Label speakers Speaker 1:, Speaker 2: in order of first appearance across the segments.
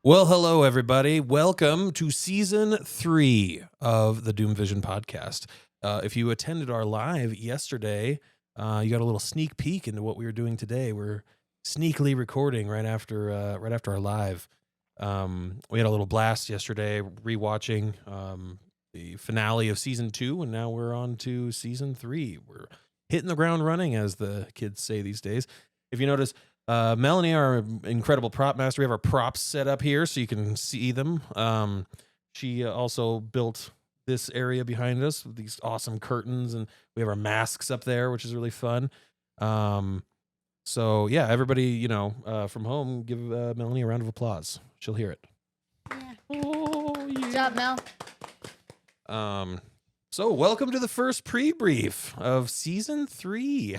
Speaker 1: Well, hello, everybody. Welcome to Season 3 of the DoomVision Podcast. If you attended our live yesterday, you got a little sneak peek into what we were doing today. We're sneakily recording right after our live. We had a little blast yesterday, rewatching the finale of Season 2, and now we're on to Season 3. We're hitting the ground running, as the kids say these days. If you notice, Melanie, our incredible prop master, we have our props set up here so you can see them. She also built this area behind us with these awesome curtains, and we have our masks up there, which is really fun. So yeah, everybody, from home, give Melanie a round of applause. She'll hear it.
Speaker 2: Yeah. Oh, yeah. Good job, Mel.
Speaker 1: So welcome to the first pre-brief of Season 3.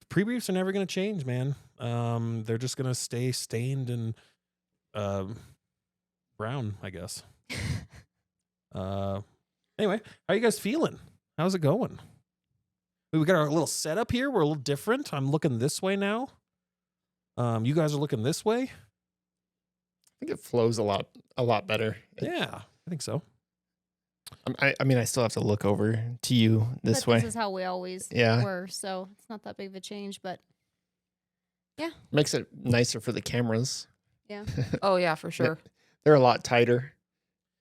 Speaker 1: Pre-briefs are never going to change, man. They're just going to stay stained and brown, I guess. Anyway, how are you guys feeling? How's it going? We got our little setup here. We're a little different. I'm looking this way now. You guys are looking this way.
Speaker 3: I think it flows a lot better.
Speaker 1: Yeah, I think so.
Speaker 3: I mean, I still have to look over to you this way.
Speaker 2: This is how we always were, so it's not that big of a change, but yeah.
Speaker 3: Makes it nicer for the cameras.
Speaker 2: Yeah.
Speaker 4: Oh, yeah, for sure.
Speaker 3: They're a lot tighter.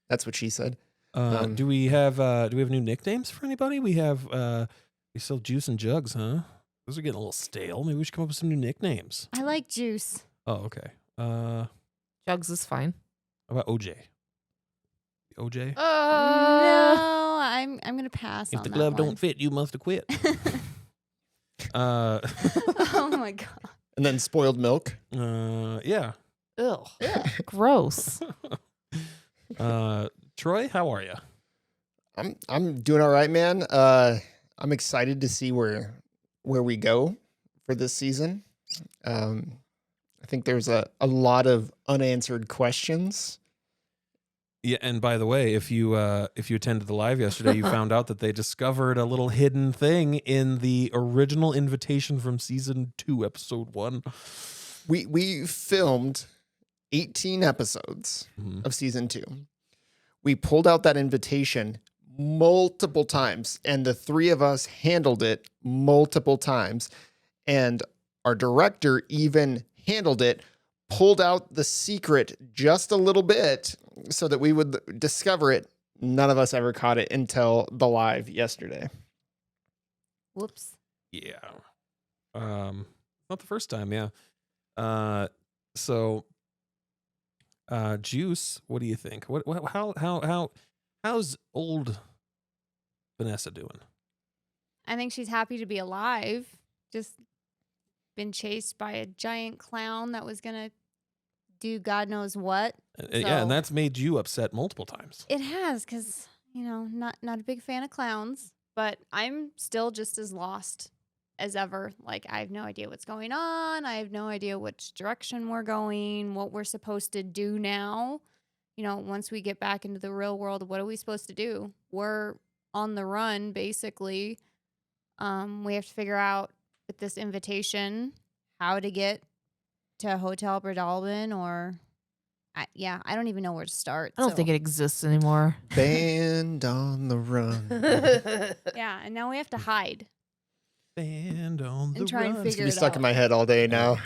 Speaker 3: That's what she said.
Speaker 1: Do we have new nicknames for anybody? We sell Juice and Jugs, huh? Those are getting a little stale. Maybe we should come up with some new nicknames.
Speaker 2: I like Juice.
Speaker 1: Oh, okay.
Speaker 4: Jugs is fine.
Speaker 1: How about OJ? OJ?
Speaker 2: No, I'm gonna pass.
Speaker 1: If the glove don't fit, you must have quit.
Speaker 2: Oh my god.
Speaker 3: And then spoiled milk.
Speaker 1: Yeah.
Speaker 4: Ugh. Gross.
Speaker 1: Troy, how are you?
Speaker 3: I'm doing all right, man. I'm excited to see where we go for this season. I think there's a lot of unanswered questions.
Speaker 1: Yeah, and by the way, if you attended the live yesterday, you found out that they discovered a little hidden thing in the original invitation from Season 2, Episode 1.
Speaker 3: We filmed 18 episodes of Season 2. We pulled out that invitation multiple times, and the three of us handled it multiple times. And our director even handled it, pulled out the secret just a little bit so that we would discover it. None of us ever caught it until the live yesterday.
Speaker 2: Whoops.
Speaker 1: Yeah. Not the first time, yeah. So Juice, what do you think? How's old Vanessa doing?
Speaker 2: I think she's happy to be alive. Just been chased by a giant clown that was gonna do God knows what.
Speaker 1: Yeah, and that's made you upset multiple times.
Speaker 2: It has, because not a big fan of clowns, but I'm still just as lost as ever. Like, I have no idea what's going on. I have no idea which direction we're going, what we're supposed to do now. Once we get back into the real world, what are we supposed to do? We're on the run, basically. We have to figure out with this invitation how to get to Hotel Bredalbin, or I don't even know where to start.
Speaker 4: I don't think it exists anymore.
Speaker 3: Band on the run.
Speaker 2: Yeah, and now we have to hide.
Speaker 1: Band on the
Speaker 2: And try and
Speaker 1: run.
Speaker 3: It's
Speaker 2: figure
Speaker 3: gonna be
Speaker 2: it
Speaker 3: stuck
Speaker 2: out.
Speaker 3: in my head all day now.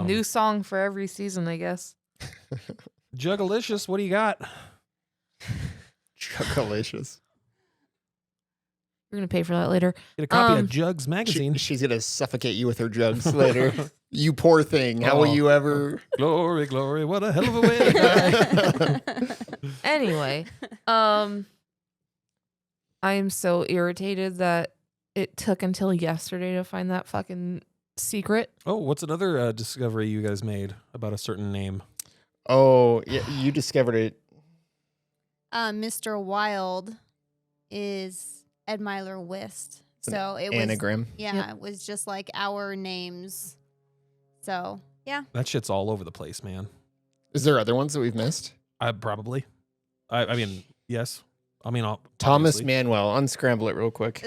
Speaker 4: New song for every season, I guess.
Speaker 1: Juggalicious, what do you got?
Speaker 3: Juggalicious.
Speaker 4: We're going to pay for that later.
Speaker 1: Get a copy of Jugs magazine.
Speaker 3: She's gonna suffocate you with her jugs later. You poor thing. How will you ever?
Speaker 1: Glory, glory, what a hell of a way to die.
Speaker 4: Anyway, I am so irritated that it took until yesterday to find that fucking secret.
Speaker 1: Oh, what's another discovery you guys made about a certain name?
Speaker 3: Oh, yeah, you discovered it.
Speaker 2: Mr. Wild is Ed Myler Wist. So it was
Speaker 3: Anagram.
Speaker 2: Yeah,
Speaker 4: Yep.
Speaker 2: it was just like our names. So yeah.
Speaker 1: That shit's all over the place, man.
Speaker 3: Is there other ones that we've missed?
Speaker 1: I mean, yes. I mean,
Speaker 3: Thomas
Speaker 1: obviously.
Speaker 3: Manuel. Unscramble it real quick.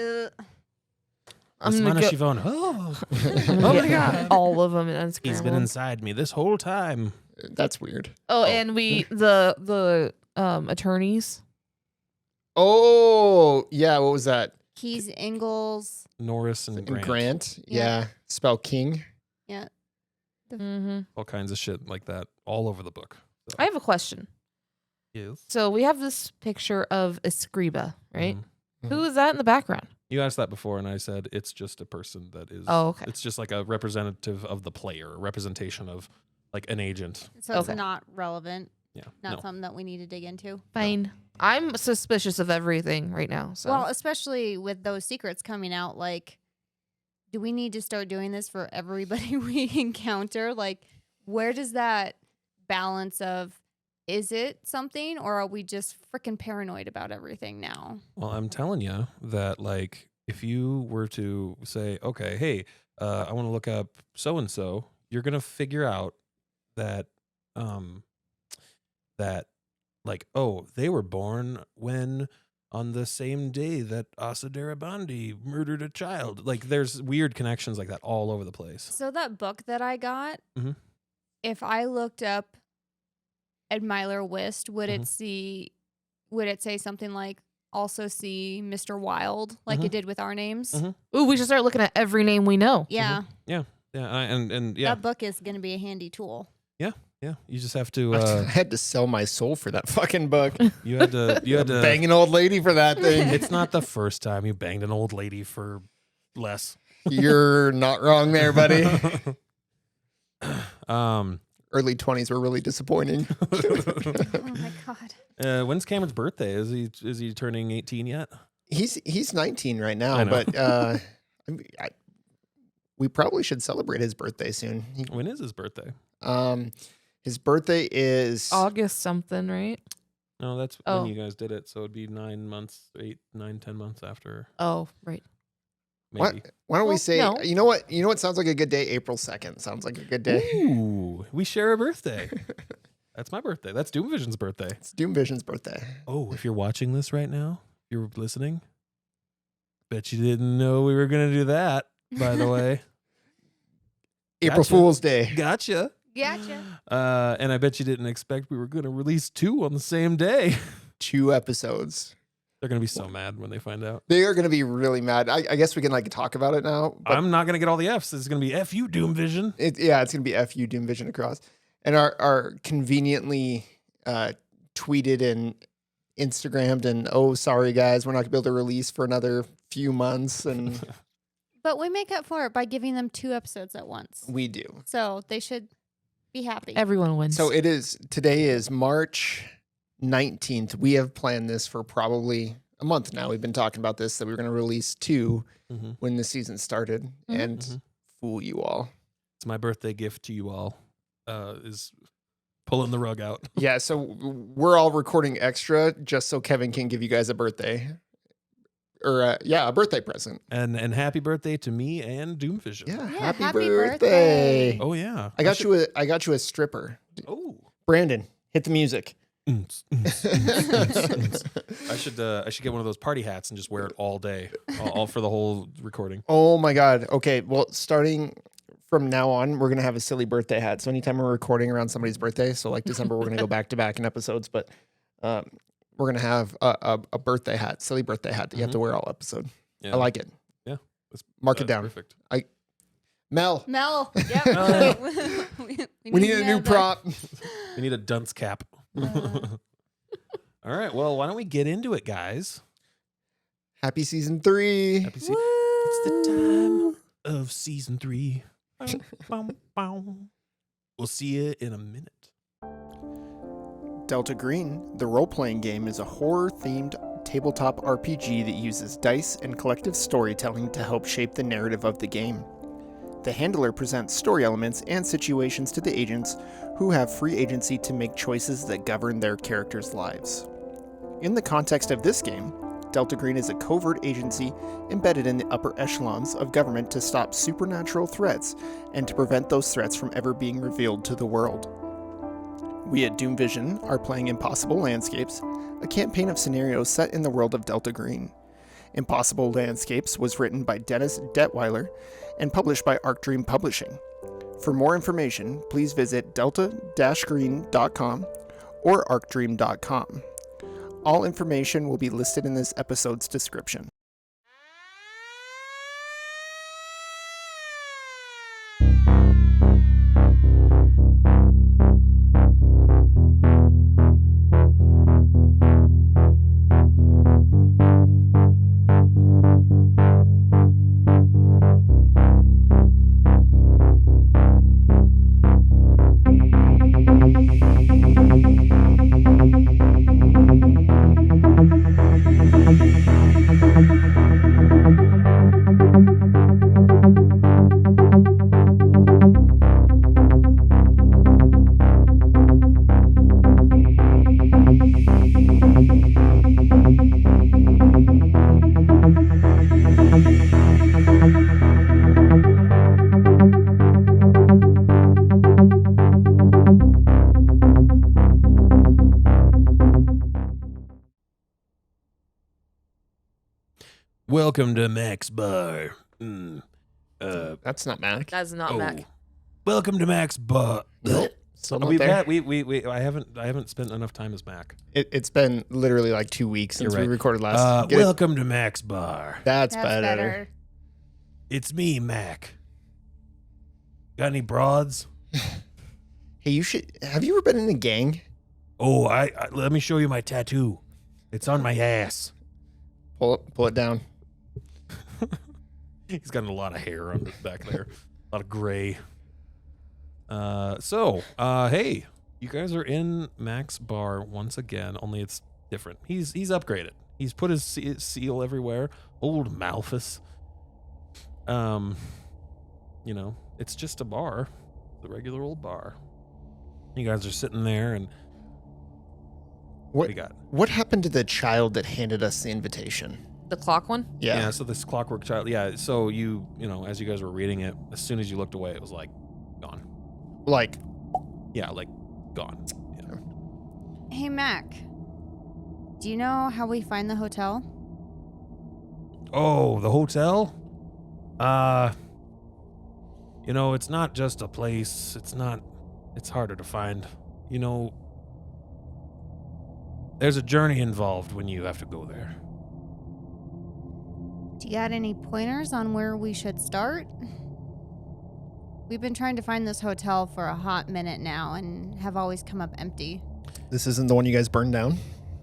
Speaker 4: I'm
Speaker 1: Miss
Speaker 4: gonna
Speaker 1: Mana Siobhan. Oh,
Speaker 4: I'm gonna
Speaker 1: oh my
Speaker 4: get
Speaker 1: God.
Speaker 4: all of them and unscramble.
Speaker 1: He's been inside me this whole time.
Speaker 3: That's weird.
Speaker 4: Oh, and the attorneys.
Speaker 3: Oh, yeah. What was that?
Speaker 2: Keys, Ingalls.
Speaker 1: Norris and Grant.
Speaker 3: Grant.
Speaker 2: Yeah.
Speaker 3: Yeah. Spell King.
Speaker 2: Yeah.
Speaker 4: Mm-hmm.
Speaker 1: All kinds of shit like that all over the book. So.
Speaker 4: I have a question.
Speaker 1: Yes.
Speaker 4: So we have this picture of Escriba, right?
Speaker 1: Mhm.
Speaker 4: Who is that in the background?
Speaker 1: You asked that before, and I said it's just a person that is.
Speaker 4: Oh, okay.
Speaker 1: It's just like a representative of the player, a representation of like an agent.
Speaker 2: So it's
Speaker 4: Okay.
Speaker 2: not relevant.
Speaker 1: Yeah.
Speaker 2: Not
Speaker 1: No.
Speaker 2: something that we need to dig into.
Speaker 4: Fine. I'm suspicious of everything right now. So
Speaker 2: Well, especially with those secrets coming out, like, do we need to start doing this for everybody we encounter? Like, where does that balance of, is it something, or are we just freaking paranoid about everything now?
Speaker 1: Well, I'm telling you that, like, if you were to say, okay, hey, I want to look up so and so, you're gonna figure out that, like, oh, they were born when on the same day that Asa Darabandi murdered a child. Like, there's weird connections like that all over the place.
Speaker 2: So that book that I got,
Speaker 1: Mhm.
Speaker 2: if I looked up Admirer Wist, would
Speaker 1: Mhm.
Speaker 2: it say something like, also see Mr. Wild, like
Speaker 1: Mhm.
Speaker 2: it did with our names?
Speaker 1: Mhm.
Speaker 4: ooh, we should start looking at every name we know.
Speaker 2: Yeah.
Speaker 1: Yeah, and yeah,
Speaker 2: That book is going to be a handy tool.
Speaker 1: yeah. You just have to.
Speaker 3: I had to sell my soul for that fucking book.
Speaker 1: You had to.
Speaker 3: Bang an old lady for that thing.
Speaker 1: It's not the first time you banged an old lady for less.
Speaker 3: You're not wrong there, buddy.
Speaker 1: um,
Speaker 3: Early 20s were really disappointing.
Speaker 2: Oh my God.
Speaker 1: when's Cameron's birthday? Is he turning 18 yet?
Speaker 3: He's 19 right
Speaker 1: I
Speaker 3: now,
Speaker 1: know.
Speaker 3: but we probably should celebrate his birthday soon.
Speaker 1: When is his birthday?
Speaker 3: His birthday is
Speaker 4: August something, right?
Speaker 1: No, that's
Speaker 4: Oh.
Speaker 1: when you guys did it. So it'd be 9 months, 8, 9, 10 months after.
Speaker 4: Oh, right.
Speaker 1: Maybe.
Speaker 3: Why don't we
Speaker 4: Well,
Speaker 3: say?
Speaker 4: no.
Speaker 3: You know what? You know what sounds like a good day? April 2nd sounds like a good day.
Speaker 1: Ooh, we share a birthday. That's my birthday. That's DoomVision's birthday.
Speaker 3: It's DoomVision's birthday.
Speaker 1: Oh, if you're watching this right now, if you're listening, bet you didn't know we were going to do that, by the way.
Speaker 3: April
Speaker 1: Gotcha.
Speaker 3: Fool's Day.
Speaker 1: Gotcha.
Speaker 2: Gotcha.
Speaker 1: And I bet you didn't expect we were going to release 2 on the same day.
Speaker 3: 2 episodes.
Speaker 1: They're going to be so mad when they find out.
Speaker 3: They are going to be really mad. I guess we can like talk about it now. But
Speaker 1: I'm not going to get all the Fs. It's going to be F you, DoomVision.
Speaker 3: it's going to be FU DoomVision across. And our conveniently tweeted and Instagrammed and, oh, sorry, guys, we're not going to be able to release for another few months. And
Speaker 2: But we make up for it by giving them 2 episodes at once.
Speaker 3: we do.
Speaker 2: So they should be happy.
Speaker 4: Everyone wins.
Speaker 3: So today is March 19th. We have planned this for probably a month now. We've been talking about this, that we were going to release 2
Speaker 1: Mm-hmm.
Speaker 3: when the season started and
Speaker 1: Mhm.
Speaker 3: fool you all.
Speaker 1: It's my birthday gift to you all. Is pulling the rug out.
Speaker 3: Yeah, so we're all recording extra just so Kevin can give you guys a birthday. Or, a birthday present.
Speaker 1: And happy birthday to me and DoomVision.
Speaker 3: Yeah,
Speaker 2: Yeah,
Speaker 3: happy
Speaker 2: happy
Speaker 3: birthday.
Speaker 1: Oh yeah.
Speaker 3: I got you a stripper.
Speaker 1: Oh.
Speaker 3: Brandon, hit the music.
Speaker 1: I should get one of those party hats and just wear it all day, all for the whole recording.
Speaker 3: Oh my God. Okay, well, starting from now on, we're gonna have a silly birthday hat. So anytime we're recording around somebody's birthday, so like December, we're gonna go back to back in episodes, but we're gonna have a birthday hat, silly birthday hat that you have to wear all episode.
Speaker 1: Yeah.
Speaker 3: I like it.
Speaker 1: That's-
Speaker 3: Mark it
Speaker 1: that's
Speaker 3: down.
Speaker 1: Perfect.
Speaker 3: Mel,
Speaker 2: Mel. Yep.
Speaker 3: we need a new prop.
Speaker 1: We need a dunce cap.
Speaker 2: Uh.
Speaker 1: All right. Well, why don't we get into it, guys?
Speaker 3: Happy season 3.
Speaker 1: Happy It's the time of season 3. We'll see you in a minute.
Speaker 3: Delta Green, the role-playing game, is a horror-themed tabletop RPG that uses dice and collective storytelling to help shape the narrative of the game. The handler presents story elements and situations to the agents who have free agency to make choices that govern their characters' lives. In the context of this game, Delta Green is a covert agency embedded in the upper echelons of government to stop supernatural threats and to prevent those threats from ever being revealed to the world. We at DoomVision are playing Impossible Landscapes, a campaign of scenarios set in the world of Delta Green. Impossible Landscapes was written by Dennis Detweiler and published by Arc Dream Publishing. For more information, please visit delta-green.com or arcdream.com. All information will be listed in this episode's description.
Speaker 1: Welcome to Mac's Bar.
Speaker 3: That's not Mac.
Speaker 4: That's not Mac.
Speaker 1: Welcome to Mac's Bar.
Speaker 3: Still not
Speaker 1: We've
Speaker 3: there.
Speaker 1: had, we I haven't spent enough time as Mac.
Speaker 3: It's been literally like 2 weeks since
Speaker 1: You're right.
Speaker 3: we recorded last. Get it?
Speaker 1: Welcome to Mac's Bar.
Speaker 3: That's better.
Speaker 1: It's me, Mac. Got any broads?
Speaker 3: Hey, you should. Have you ever been in a gang?
Speaker 1: Oh, I let me show you my tattoo. It's on my ass.
Speaker 3: Pull it down.
Speaker 1: He's got a lot of hair on the back there, a lot of gray. Hey, you guys are in Mac's Bar once again. Only it's different. He's upgraded. He's put his seal everywhere. Old Malphus. It's just a bar, the regular old bar. You guys are sitting there, and what do you got?
Speaker 3: What happened to the child that handed us the invitation?
Speaker 4: The clock one?
Speaker 3: Yeah.
Speaker 1: So this clockwork child. Yeah. So you as you guys were reading it, as soon as you looked away, it was like gone.
Speaker 3: Like,
Speaker 1: Yeah, like gone. Yeah.
Speaker 2: Hey, Mac. Do you know how we find the hotel?
Speaker 1: Oh, the hotel? It's not just a place. It's harder to find. There's a journey involved when you have to go there.
Speaker 2: Do you got any pointers on where we should start? We've been trying to find this hotel for a hot minute now and have always come up empty.
Speaker 3: this isn't the one you guys burned down?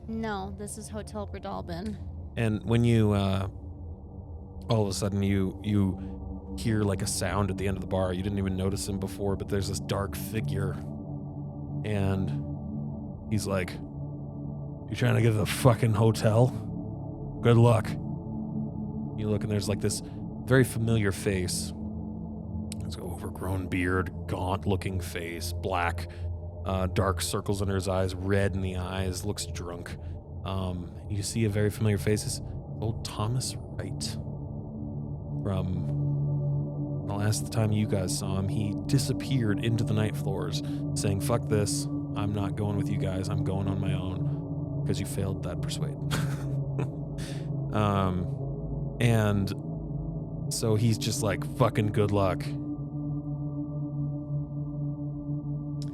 Speaker 2: No, this is Hotel Bredalbin.
Speaker 1: And when you, all of a sudden you hear like a sound at the end of the bar. You didn't even notice him before, but there's this dark figure. And he's like, "You trying to get to the fucking hotel? Good luck." You look and there's like this very familiar face. It's an overgrown beard, gaunt looking face, black, dark circles under his eyes, red in the eyes, looks drunk. You see a very familiar face. It's old Thomas Wright. From the last time you guys saw him, he disappeared into the night floors saying, "Fuck this, I'm not going with you guys, I'm going on my own," because you failed that persuade. And so he's just like, "Fucking good luck."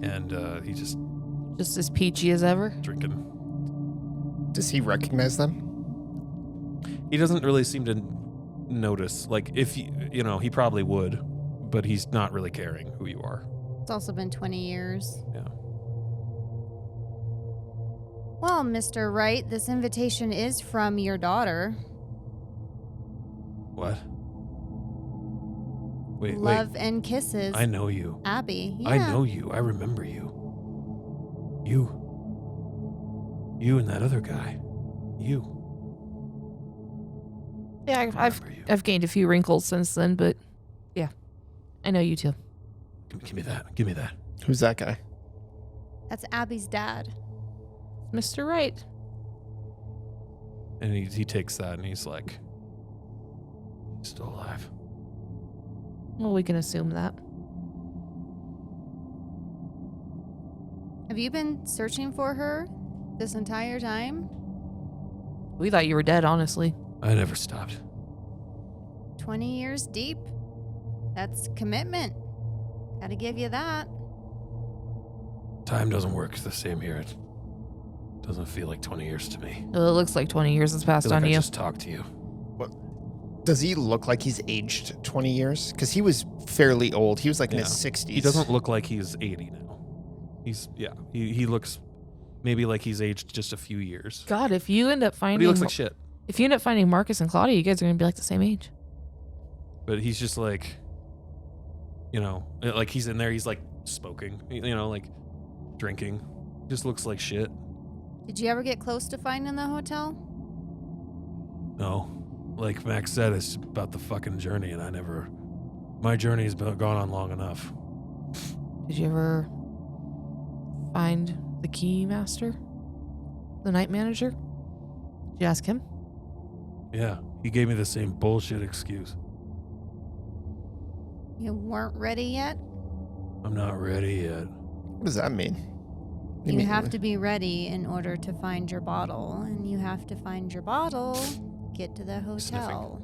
Speaker 1: And he just
Speaker 4: Just as peachy as ever.
Speaker 1: drinking.
Speaker 3: Does he recognize them?
Speaker 1: He doesn't really seem to notice. Like, if he probably would, but he's not really caring who you are.
Speaker 2: It's also been 20 years.
Speaker 1: Yeah.
Speaker 2: Well, Mr. Wright, this invitation is from your daughter.
Speaker 1: What? Wait.
Speaker 2: Love and kisses.
Speaker 1: I know you.
Speaker 2: Abby. Yeah.
Speaker 1: I know you. I remember you. You and that other guy. You.
Speaker 4: Yeah,
Speaker 1: I
Speaker 4: I've
Speaker 1: remember you.
Speaker 4: I've gained a few wrinkles since then, but yeah, I know you too.
Speaker 1: Give me that. Give me that.
Speaker 3: Who's that guy?
Speaker 2: That's Abby's dad.
Speaker 4: Mr. Wright.
Speaker 1: And he takes that and he's like, "He's still alive."
Speaker 4: Well, we can assume that.
Speaker 2: Have you been searching for her this entire time?
Speaker 4: We thought you were dead, honestly.
Speaker 1: I never stopped.
Speaker 2: 20 years deep. That's commitment. Gotta give you that.
Speaker 1: Time doesn't work the same here. It doesn't feel like 20 years to me.
Speaker 4: Well, it looks like 20 years has
Speaker 1: I
Speaker 4: passed
Speaker 1: feel like
Speaker 4: on
Speaker 1: I
Speaker 4: you.
Speaker 1: just talked to you.
Speaker 3: Does he look like he's aged 20 years? Because he was fairly old. He was like in his
Speaker 1: Yeah.
Speaker 3: 60s.
Speaker 1: He doesn't look like he's 80 now. He looks maybe like he's aged just a few years.
Speaker 4: God, if you end up
Speaker 1: But
Speaker 4: finding
Speaker 1: he looks like shit.
Speaker 4: if you end up finding Marcus and Claudia, you guys are gonna be like the same age.
Speaker 1: But he's just like, like he's in there, he's like smoking, like drinking. Just looks like shit.
Speaker 2: Did you ever get close to finding the hotel?
Speaker 1: No. Like Max said, it's about the fucking journey, and my journey's been gone on long enough.
Speaker 4: Did you ever find the key master? The night manager? Did you ask him?
Speaker 1: Yeah, he gave me the same bullshit excuse.
Speaker 2: You weren't ready yet?
Speaker 1: I'm not ready yet.
Speaker 3: What does that mean? What do
Speaker 2: You
Speaker 3: mean?
Speaker 2: have to be ready in order to find your bottle. And you have to find your bottle, get to the hotel.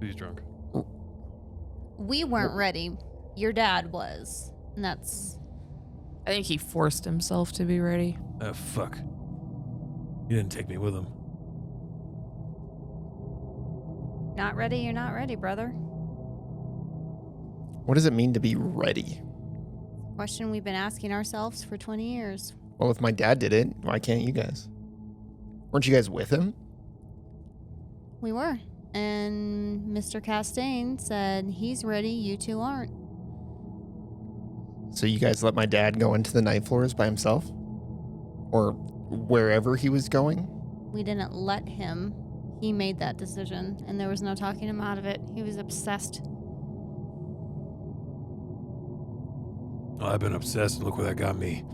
Speaker 1: He's drunk.
Speaker 2: We weren't ready. Your dad was. And that's...
Speaker 4: I think he forced himself to be ready.
Speaker 1: Fuck. You didn't take me with him.
Speaker 2: Not ready, you're not ready, brother.
Speaker 3: What does it mean to be ready?
Speaker 2: Question we've been asking ourselves for 20 years.
Speaker 3: Well, if my dad did it, why can't you guys? Weren't you guys with him?
Speaker 2: We were. And Mr. Castaigne said he's ready, you two aren't.
Speaker 3: So you guys let my dad go into the night floors by himself? Or wherever he was going?
Speaker 2: We didn't let him. He made that decision, and there was no talking him out of it. He was obsessed.
Speaker 1: Oh, I've been obsessed, and look where that got me.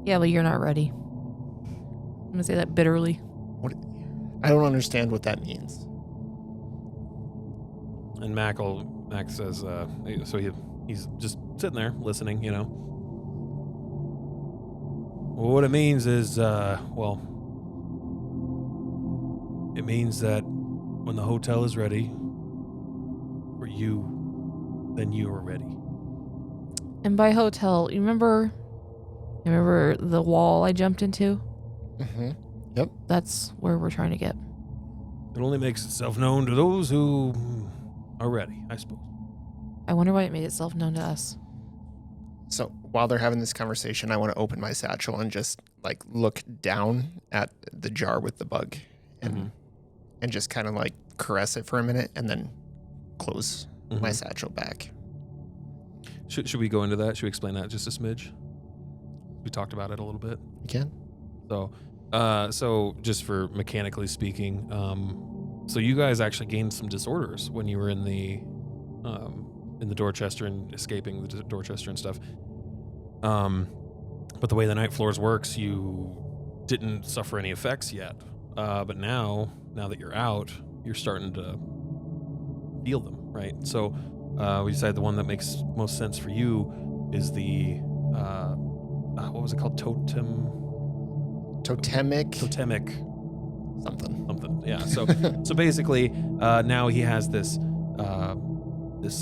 Speaker 4: Yeah, but you're not ready. I'm gonna say that bitterly.
Speaker 3: What? I don't understand what that means.
Speaker 1: And Max says, so he's just sitting there listening, Well, what it means is, it means that when the hotel is ready for you, then you are ready.
Speaker 4: And by hotel, you remember the wall I jumped into?
Speaker 3: Mm-hmm. Yep.
Speaker 4: That's where we're trying to get.
Speaker 1: It only makes itself known to those who are ready, I suppose.
Speaker 4: I wonder why it made itself known to us.
Speaker 3: So while they're having this conversation, I want to open my satchel and just like look down at the jar with the bug and just kind of like caress it for a minute and then close my satchel back.
Speaker 1: Should we go into that? Should we explain that just a smidge? We talked about it a little bit.
Speaker 3: You can?
Speaker 1: So just for mechanically speaking, so you guys actually gained some disorders when you were in the Dorchester and escaping the Dorchester and stuff. But the way the night floors works, you didn't suffer any effects yet. But now that you're out, you're starting to feel them, right? So we decided the one that makes most sense for you is the what was it called?
Speaker 3: Totemic
Speaker 1: something. Yeah. So basically, now he has this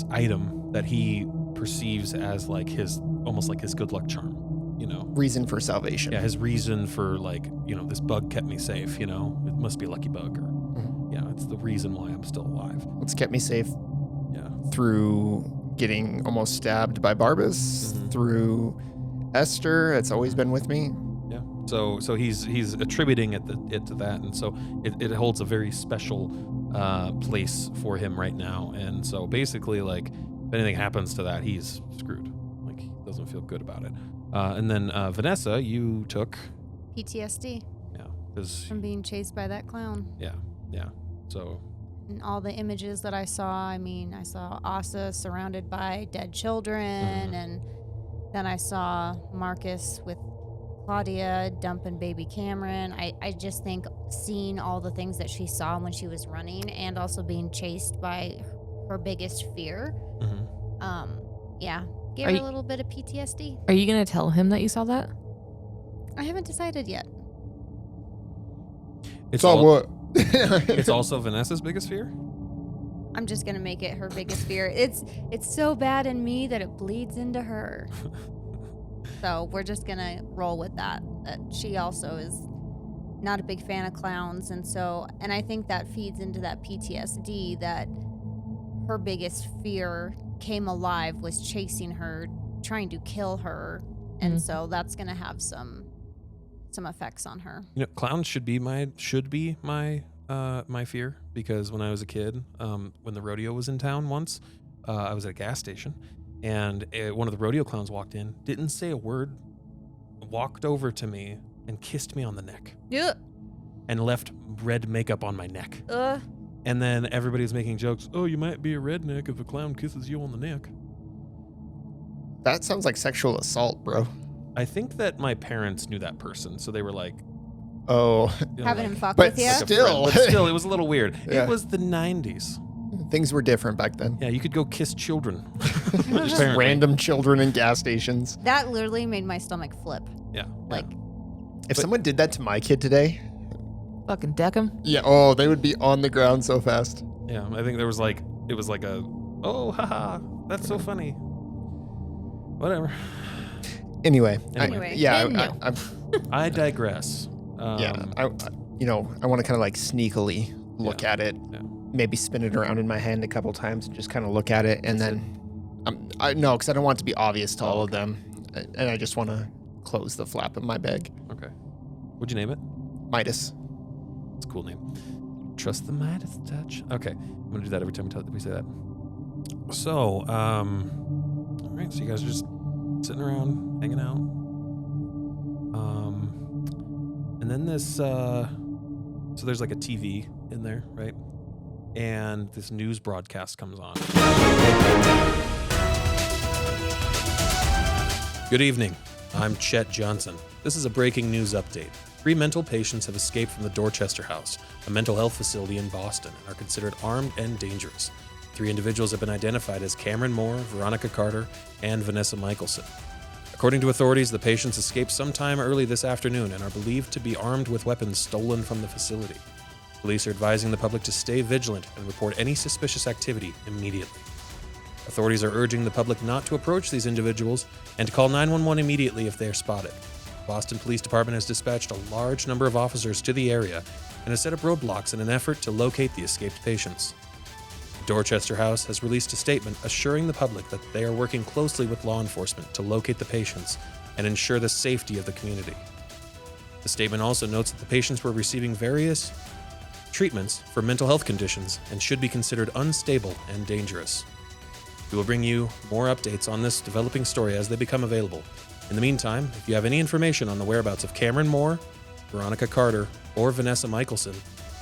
Speaker 1: item that he perceives as like almost like his good luck charm.
Speaker 3: Reason for salvation.
Speaker 1: Yeah, his reason for this bug kept me safe. It must be a lucky bug, or it's the reason why I'm still alive.
Speaker 3: It's kept me safe.
Speaker 1: Yeah.
Speaker 3: Through getting almost stabbed by Barbas, through Esther. It's always been with me.
Speaker 1: Yeah. So he's attributing it to that, and so it holds a very special place for him right now. And so basically, if anything happens to that, he's screwed. He doesn't feel good about it. And then Vanessa, you took
Speaker 2: PTSD.
Speaker 1: Yeah, because
Speaker 2: from being chased by that clown.
Speaker 1: Yeah. So.
Speaker 2: And all the images that I saw, I saw Asa surrounded by dead children, and then I saw Marcus with Claudia dumping baby Cameron. I just think seeing all the things that she saw when she was running and also being chased by her biggest fear, gave her a little bit of PTSD.
Speaker 4: Are you going to tell him that you saw that?
Speaker 2: I haven't decided yet.
Speaker 3: It's all what?
Speaker 1: It's also Vanessa's biggest fear?
Speaker 2: I'm just gonna make it her biggest fear. It's so bad in me that it bleeds into her. So we're just gonna roll with that. That she also is not a big fan of clowns, and I think that feeds into that PTSD that her biggest fear came alive was chasing her, trying to kill her, and so that's gonna have some effects on her.
Speaker 1: Clowns should be my my fear, because when I was a kid, when the rodeo was in town once, I was at a gas station, and one of the rodeo clowns walked in, didn't say a word, walked over to me and kissed me on the neck.
Speaker 2: Yeah.
Speaker 1: And left red makeup on my neck. And then everybody was making jokes. Oh, you might be a redneck if a clown kisses you on the neck.
Speaker 3: That sounds like sexual assault, bro.
Speaker 1: I think that my parents knew that person, so they were like,
Speaker 3: oh,
Speaker 2: having him fuck
Speaker 3: but
Speaker 2: with you.
Speaker 3: still,
Speaker 1: but still, it was a little weird.
Speaker 3: Yeah.
Speaker 1: It was the 90s.
Speaker 3: Things were different back then.
Speaker 1: Yeah, you could go kiss children.
Speaker 3: Just random children in gas stations.
Speaker 2: That literally made my stomach flip.
Speaker 1: Yeah.
Speaker 2: Like,
Speaker 3: If someone did that to my kid today,
Speaker 4: Fucking deck him.
Speaker 3: yeah, oh, they would be on the ground so fast.
Speaker 1: Yeah, I think it was like a, oh, haha, that's so funny. Whatever.
Speaker 3: Anyway.
Speaker 2: Anyway.
Speaker 1: I digress.
Speaker 3: I want to kind of like sneakily look at it, maybe spin it around in my hand a couple times and just kind of look at it, and then because I don't want it to be obvious to all of them, and I just want to close the flap of my bag.
Speaker 1: Okay. What'd you name it?
Speaker 3: Midas.
Speaker 1: It's a cool name. Trust the Midas touch. Okay, I'm gonna do that every time we say that. So, all right. So you guys are just sitting around, hanging out. And then this, so there's like a TV in there, right? And this news broadcast comes on. Good evening. I'm Chet Johnson. This is a breaking news update. 3 mental patients have escaped from the Dorchester House, a mental health facility in Boston, and are considered armed and dangerous. 3 individuals have been identified as Cameron Moore, Veronica Carter, and Vanessa Michelson. According to authorities, the patients escaped sometime early this afternoon and are believed to be armed with weapons stolen from the facility. Police are advising the public to stay vigilant and report any suspicious activity immediately. Authorities are urging the public not to approach these individuals and to call 911 immediately if they are spotted. The Boston Police Department has dispatched a large number of officers to the area and has set up roadblocks in an effort to locate the escaped patients. The Dorchester House has released a statement assuring the public that they are working closely with law enforcement to locate the patients and ensure the safety of the community. The statement also notes that the patients were receiving various treatments for mental health conditions and should be considered unstable and dangerous. We will bring you more updates on this developing story as they become available. In the meantime, if you have any information on the whereabouts of Cameron Moore, Veronica Carter, or Vanessa Michelson,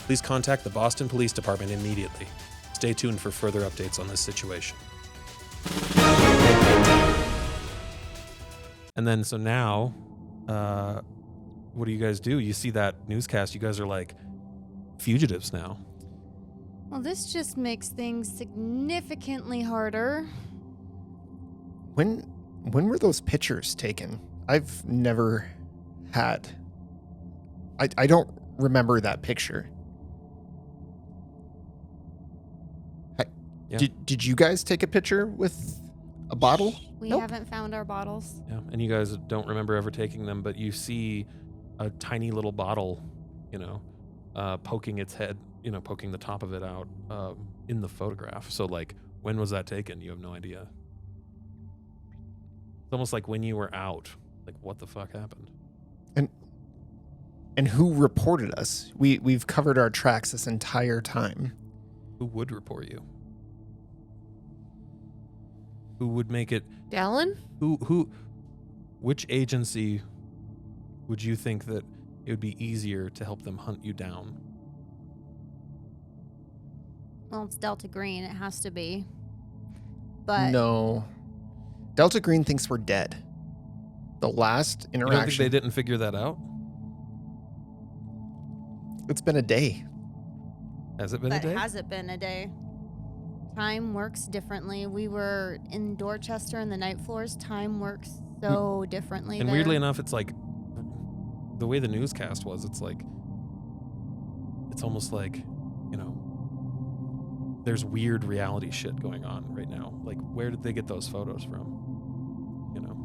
Speaker 1: please contact the Boston Police Department immediately. Stay tuned for further updates on this situation. And then, so now, what do you guys do? You see that newscast, you guys are like fugitives now.
Speaker 2: well, this just makes things significantly harder.
Speaker 3: When were those pictures taken? I've never had. I don't remember that picture.
Speaker 1: Yeah.
Speaker 3: Did you guys take a picture with a bottle?
Speaker 2: We
Speaker 3: Nope.
Speaker 2: haven't found our bottles.
Speaker 1: Yeah, and you guys don't remember ever taking them, but you see a tiny little bottle, poking its head, poking the top of it out in the photograph. So, like, when was that taken? You have no idea. It's almost like when you were out. Like, what the fuck happened?
Speaker 3: And who reported us? We've covered our tracks this entire time.
Speaker 1: Who would report you? Who would make it?
Speaker 4: Dallin?
Speaker 1: Which agency would you think that it would be easier to help them hunt you down?
Speaker 2: Well, it's Delta Green. It has to be. But
Speaker 3: No. Delta Green thinks we're dead. The last
Speaker 1: You don't think
Speaker 3: interaction.
Speaker 1: they didn't figure that out?
Speaker 3: It's been a day.
Speaker 1: Has it been a
Speaker 2: but
Speaker 1: day?
Speaker 2: has it been a day? Time works differently. We were in Dorchester in the night floors. Time works so differently.
Speaker 1: And
Speaker 2: there.
Speaker 1: weirdly enough, it's like the way the newscast was, it's almost like, there's weird reality shit going on right now. Like, where did they get those photos from? You know,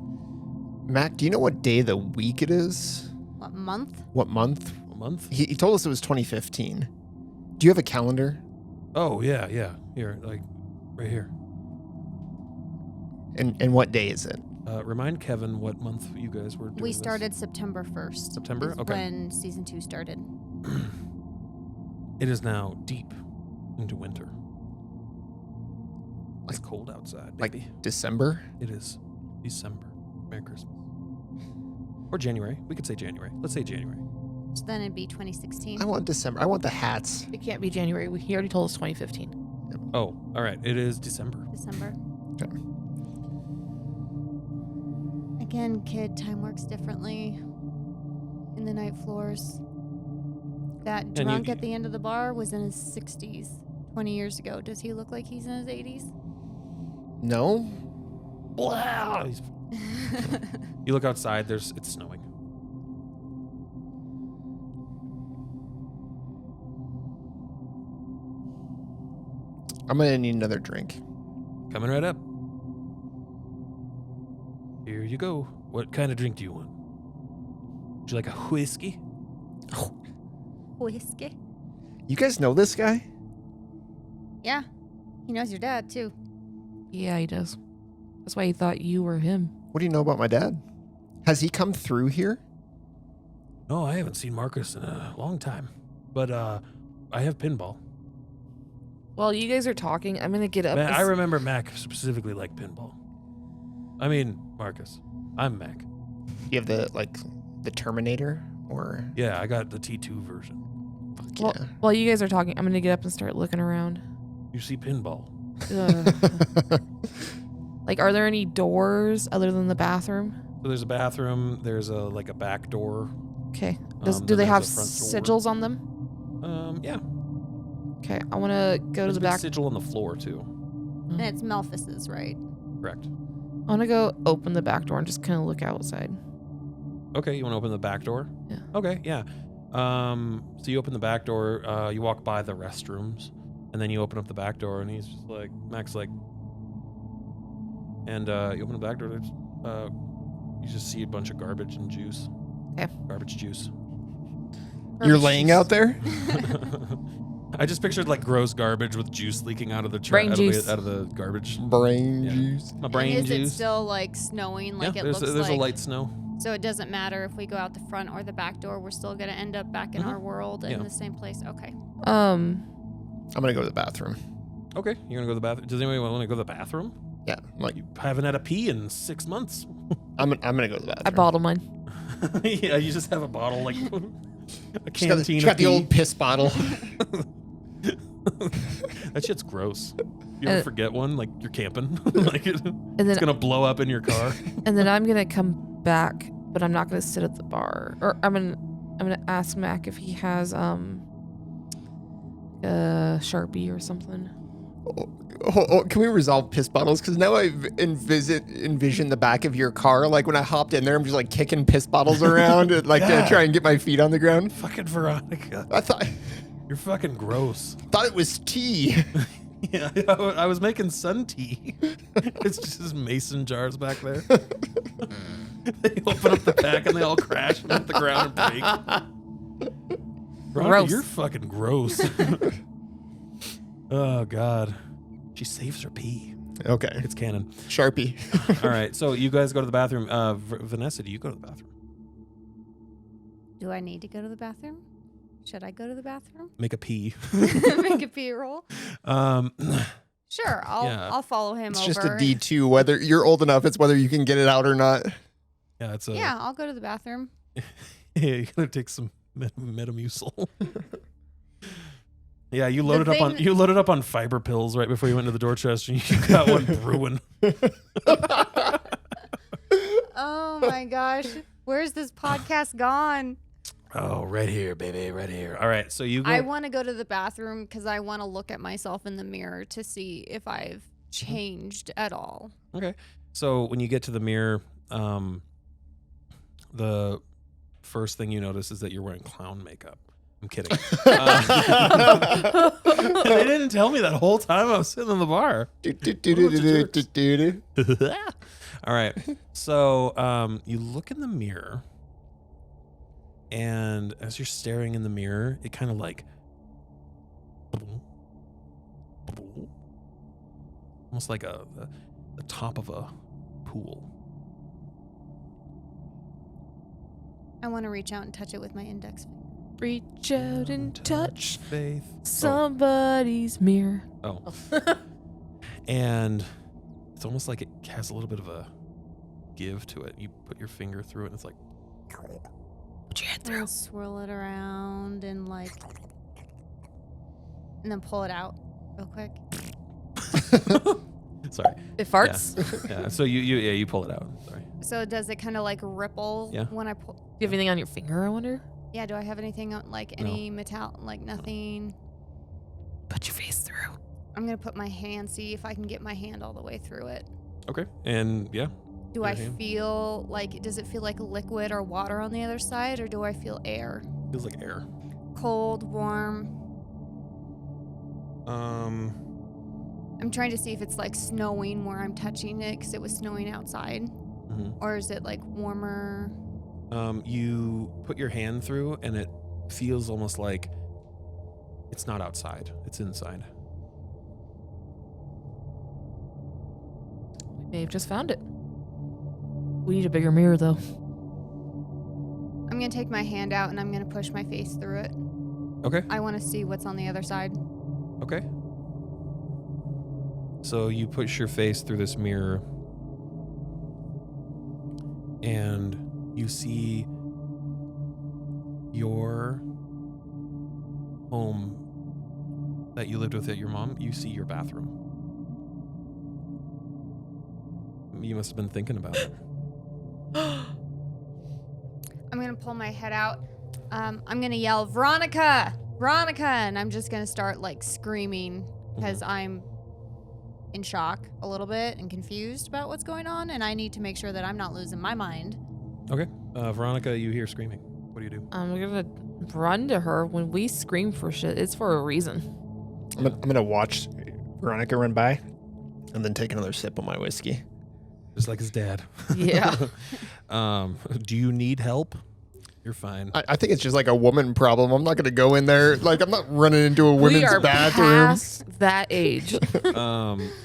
Speaker 3: Mac, do you know what day of the week it is?
Speaker 2: What month?
Speaker 3: What month?
Speaker 1: a month.
Speaker 3: He told us it was 2015. Do you have a calendar?
Speaker 1: Oh yeah. Here, like, right here.
Speaker 3: And what day is it?
Speaker 1: Remind Kevin what month you guys were doing
Speaker 2: We
Speaker 1: this.
Speaker 2: started September 1st.
Speaker 1: September?
Speaker 2: is
Speaker 1: Okay.
Speaker 2: When season 2 started.
Speaker 1: It is now deep into winter. It's cold outside, baby.
Speaker 3: Like December?
Speaker 1: It is December. Merry Christmas. Or January. We could say January. Let's say January.
Speaker 2: So then it'd be 2016.
Speaker 3: I want December. I want the hats.
Speaker 4: It can't be January. He already told us 2015.
Speaker 1: Oh, all right. It is December.
Speaker 2: December.
Speaker 3: Okay.
Speaker 2: Again, kid, time works differently in the night floors. That
Speaker 1: you-
Speaker 2: drunk at the end of the bar was in his 60s 20 years ago. Does he look like he's in his 80s?
Speaker 3: No?
Speaker 1: Blah! You look outside. It's snowing.
Speaker 3: I'm going to need another drink.
Speaker 1: Coming right up. Here you go. What kind of drink do you want? Would you like a whiskey?
Speaker 2: Whiskey?
Speaker 3: You guys know this guy?
Speaker 2: Yeah. He knows your dad, too.
Speaker 4: Yeah, he does. That's why he thought you were him.
Speaker 3: What do you know about my dad? Has he come through here?
Speaker 1: No, I haven't seen Marcus in a long time. But I have pinball.
Speaker 4: While you guys are talking, I'm gonna get up.
Speaker 1: I remember Mac specifically liked pinball. I mean, Marcus. I'm Mac.
Speaker 3: You have the Terminator or
Speaker 1: Yeah, I got the T2 version.
Speaker 3: fuck
Speaker 4: Well,
Speaker 3: yeah.
Speaker 4: while you guys are talking, I'm gonna get up and start looking around.
Speaker 1: You see pinball.
Speaker 4: Like, are there any doors other than the bathroom?
Speaker 1: So there's a bathroom. There's a back door.
Speaker 4: Okay. Do
Speaker 1: Then
Speaker 4: they
Speaker 1: there's
Speaker 4: have
Speaker 1: a front door.
Speaker 4: sigils on them?
Speaker 1: Yeah.
Speaker 4: Okay, I want to go
Speaker 1: There's
Speaker 4: to
Speaker 1: a
Speaker 4: the
Speaker 1: big
Speaker 4: back.
Speaker 1: sigil on the floor too.
Speaker 2: And it's Melphus's, right?
Speaker 1: Correct.
Speaker 4: I want to go open the back door and just kind of look outside.
Speaker 1: Okay, you want to open the back door?
Speaker 4: Yeah.
Speaker 1: Okay, yeah. So you open the back door. You walk by the restrooms, and then you open up the back door, and he's just like, Mac's like, and you open the back door. There's, you just see a bunch of garbage and juice.
Speaker 4: Okay.
Speaker 1: Garbage juice.
Speaker 3: You're laying out there?
Speaker 1: I just pictured like gross garbage with juice leaking out of the
Speaker 4: Brain juice.
Speaker 1: out of the garbage.
Speaker 3: Brain
Speaker 1: Yeah.
Speaker 3: juice.
Speaker 1: My brain
Speaker 2: and is
Speaker 1: juice.
Speaker 2: it still like snowing? Like
Speaker 1: yeah,
Speaker 2: it
Speaker 1: there's
Speaker 2: looks
Speaker 1: there's
Speaker 2: like.
Speaker 1: a light snow.
Speaker 2: So it doesn't matter if we go out the front or the back door. We're still gonna end up back in
Speaker 1: Mhm.
Speaker 2: our world
Speaker 1: Yeah.
Speaker 2: in the same place. Okay.
Speaker 3: I'm gonna go to the bathroom.
Speaker 1: Okay, you're gonna go to the bathroom. Does anybody want to go to the bathroom?
Speaker 3: Yeah, like
Speaker 1: You haven't had a pee in 6 months.
Speaker 3: I'm gonna go to the bathroom.
Speaker 4: I bottle mine.
Speaker 1: Yeah, you just have a bottle like a
Speaker 3: She's got,
Speaker 1: canteen.
Speaker 3: she's got
Speaker 1: of
Speaker 3: the
Speaker 1: pee.
Speaker 3: old piss bottle.
Speaker 1: That shit's gross. You ever forget one? Like you're camping, like it's
Speaker 4: And then
Speaker 1: gonna blow up in your car.
Speaker 4: and then I'm gonna come back, but I'm not gonna sit at the bar. Or I'm gonna ask Mac if he has a Sharpie or something.
Speaker 3: Can we resolve piss bottles? Because now I envision the back of your car. Like when I hopped in there, I'm just like kicking piss bottles around, and, like
Speaker 1: Yeah.
Speaker 3: to try and get my feet on the ground.
Speaker 1: Fucking Veronica,
Speaker 3: I thought
Speaker 1: you're fucking gross.
Speaker 3: it was tea.
Speaker 1: Yeah, I was making sun tea. It's just mason jars back there. They open up the pack and they all crash and hit the ground and break. Veronica,
Speaker 4: Gross.
Speaker 1: you're fucking gross. Oh God, she saves her pee.
Speaker 3: Okay,
Speaker 1: It's canon.
Speaker 3: Sharpie.
Speaker 1: All right, so you guys go to the bathroom. Vanessa, do you go to the bathroom?
Speaker 2: Do I need to go to the bathroom? Should I go to the bathroom?
Speaker 1: Make a pee.
Speaker 2: Make a pee roll. Sure,
Speaker 1: Yeah.
Speaker 2: I'll follow him
Speaker 3: It's
Speaker 2: over.
Speaker 3: just a D2. Whether you're old enough, it's whether you can get it out or not.
Speaker 1: Yeah, it's a.
Speaker 2: Yeah, I'll go to the bathroom.
Speaker 1: Yeah, you gotta take some Metamucil. Yeah, you loaded up on fiber pills right before you went to the Dorchester, and you got one brewing.
Speaker 2: Oh my gosh, where's this podcast gone?
Speaker 1: Oh, right here, baby, right here. All right, so you go.
Speaker 2: I want to go to the bathroom because I want to look at myself in the mirror to see if I've changed at all.
Speaker 1: Okay. So when you get to the mirror, the first thing you notice is that you're wearing clown makeup. I'm kidding. They didn't tell me that whole time I was sitting in the bar. All right. So you look in the mirror, and as you're staring in the mirror, it kind of like almost like the top of a pool.
Speaker 2: I want to reach out and touch it with my index finger.
Speaker 4: Reach out and touch
Speaker 1: Faith.
Speaker 4: somebody's mirror.
Speaker 1: Oh. And it's almost like it has a little bit of a give to it. You put your finger through it, and it's like.
Speaker 4: Put your head
Speaker 2: And
Speaker 4: through.
Speaker 2: then swirl it around and and then pull it out real quick.
Speaker 1: Sorry.
Speaker 4: It farts.
Speaker 1: Yeah. So you pull it out. Sorry.
Speaker 2: So does it kind of like ripple
Speaker 1: Yeah.
Speaker 2: when I pull?
Speaker 4: Do you have anything on your finger, I wonder?
Speaker 2: Yeah, do I have anything on, like any metal, like nothing?
Speaker 4: Put your face through.
Speaker 2: I'm going to put my hand, see if I can get my hand all the way through it.
Speaker 1: Okay. And yeah.
Speaker 2: Do
Speaker 1: Your
Speaker 2: I
Speaker 1: hand.
Speaker 2: feel like, does it feel like liquid or water on the other side, or do I feel air?
Speaker 1: Feels like air.
Speaker 2: Cold, warm? I'm trying to see if it's like snowing where I'm touching it because it was snowing outside.
Speaker 1: Mhm.
Speaker 2: Or is it like warmer?
Speaker 1: You put your hand through, and it feels almost like it's not outside. It's inside.
Speaker 4: We may have just found it. We need a bigger mirror, though.
Speaker 2: I'm going to take my hand out and I'm going to push my face through it.
Speaker 1: Okay.
Speaker 2: I want to see what's on the other side.
Speaker 1: Okay. So you push your face through this mirror, and you see your home that you lived with at your mom. You see your bathroom. You must have been thinking about it.
Speaker 2: I'm going to pull my head out. I'm going to yell, Veronica! Veronica! And I'm just going to start like screaming because I'm in shock a little bit and confused about what's going on. And I need to make sure that I'm not losing my mind.
Speaker 1: Okay. Veronica, you hear screaming. What do you do?
Speaker 4: I'm gonna run to her. When we scream for shit, it's for a reason.
Speaker 3: I'm gonna watch Veronica run by, and then take another sip of my whiskey.
Speaker 1: Just like his dad.
Speaker 4: Yeah.
Speaker 1: Do you need help? You're fine.
Speaker 3: I think it's just like a woman problem. I'm not gonna go in there. Like I'm not running into a
Speaker 4: We
Speaker 3: women's
Speaker 4: are
Speaker 3: bathroom.
Speaker 4: past that age.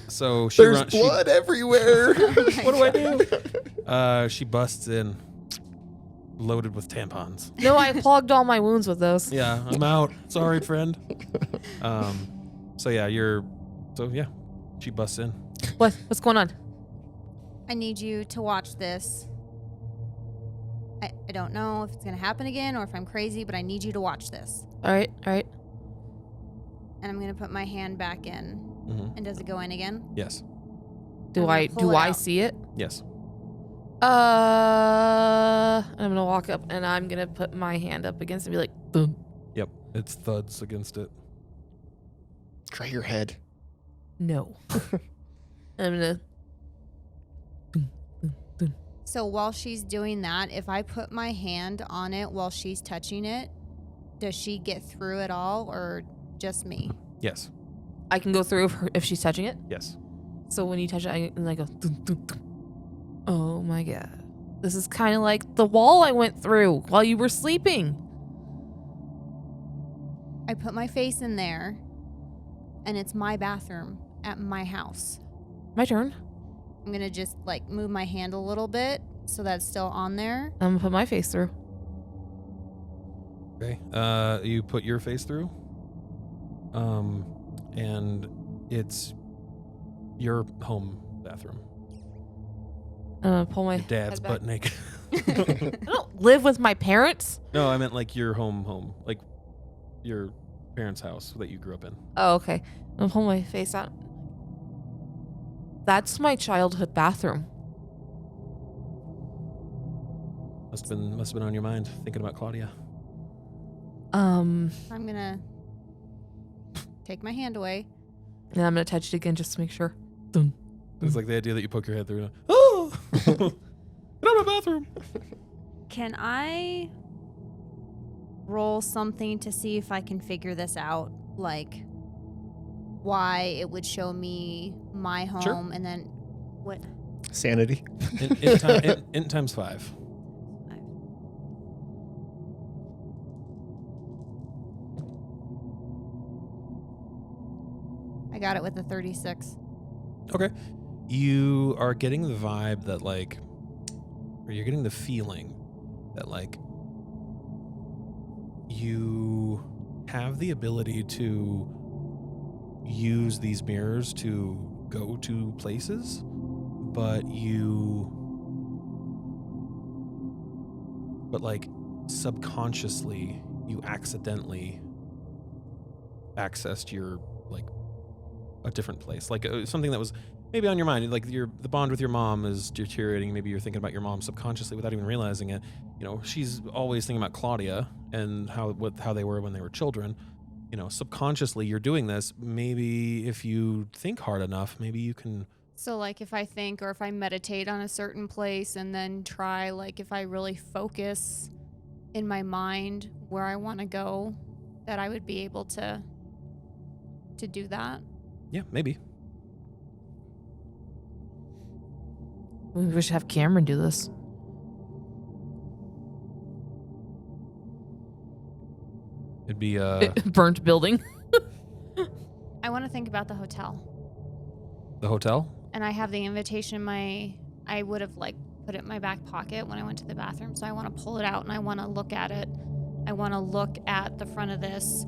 Speaker 1: So she
Speaker 3: There's blood everywhere.
Speaker 1: What do I do? She busts in, loaded with tampons.
Speaker 4: No, I plugged all my wounds with those.
Speaker 1: Yeah, I'm out. Sorry, friend. So yeah, she busts in.
Speaker 4: What's going on?
Speaker 2: I need you to watch this. I don't know if it's going to happen again or if I'm crazy, but I need you to watch this.
Speaker 4: All right.
Speaker 2: And I'm going to put my hand back in.
Speaker 1: Mm-hmm.
Speaker 2: And does it go in again?
Speaker 1: Yes.
Speaker 4: Do
Speaker 2: I'm
Speaker 4: I
Speaker 2: gonna pull it out.
Speaker 4: see it?
Speaker 1: Yes.
Speaker 4: I'm gonna walk up and I'm gonna put my hand up against it and be like, boom.
Speaker 1: Yep. It's thuds against it.
Speaker 3: Try your head.
Speaker 4: No. I'm gonna.
Speaker 2: So while she's doing that, if I put my hand on it while she's touching it, does she get through it all or just me?
Speaker 1: Yes.
Speaker 4: I can go through if she's touching it.
Speaker 1: Yes.
Speaker 4: So when you touch it, I go. Dun, dun, dun. Oh my god! This is kind of like the wall I went through while you were sleeping.
Speaker 2: I put my face in there, and it's my bathroom at my house.
Speaker 4: My turn.
Speaker 2: I'm gonna just like move my hand a little bit so that's still on there.
Speaker 4: I'm gonna put my face through.
Speaker 1: Okay. You put your face through. And it's your home bathroom.
Speaker 4: Pull my
Speaker 1: Your dad's
Speaker 4: head back.
Speaker 1: butt naked.
Speaker 4: I don't live with my parents.
Speaker 1: No, I meant like your home, like your parents' house that you grew up in.
Speaker 4: Oh, okay. I'm gonna pull my face out. That's my childhood bathroom.
Speaker 1: Must have been on your mind thinking about Claudia.
Speaker 2: I'm gonna take my hand away.
Speaker 4: And I'm gonna touch it again just to make sure. Dun.
Speaker 1: It's like the idea that you poke your head through. And, oh, get out of my bathroom.
Speaker 2: Can I roll something to see if I can figure this out, like why it would show me my home,
Speaker 1: Sure.
Speaker 2: and then what?
Speaker 3: Sanity.
Speaker 1: Int times 5.
Speaker 2: I got it with a 36.
Speaker 1: Okay. You are getting the vibe that like, or you're getting the feeling that like you have the ability to use these mirrors to go to places, but like subconsciously you accidentally accessed your like a different place, like something that was maybe on your mind, like the bond with your mom is deteriorating. Maybe you're thinking about your mom subconsciously without even realizing it. You know, she's always thinking about Claudia and how they were when they were children. You know, subconsciously you're doing this. Maybe if you think hard enough, maybe you can.
Speaker 2: So like if I think or if I meditate on a certain place and then try, like if I really focus in my mind where I want to go, that I would be able to do that.
Speaker 1: Yeah, maybe.
Speaker 4: We should have Cameron do this.
Speaker 1: It'd be
Speaker 4: Burnt building.
Speaker 2: I want to think about the hotel.
Speaker 1: the hotel.
Speaker 2: And I have the invitation I would have like put it in my back pocket when I went to the bathroom. So I want to pull it out and I want to look at it. I want to look at the front of this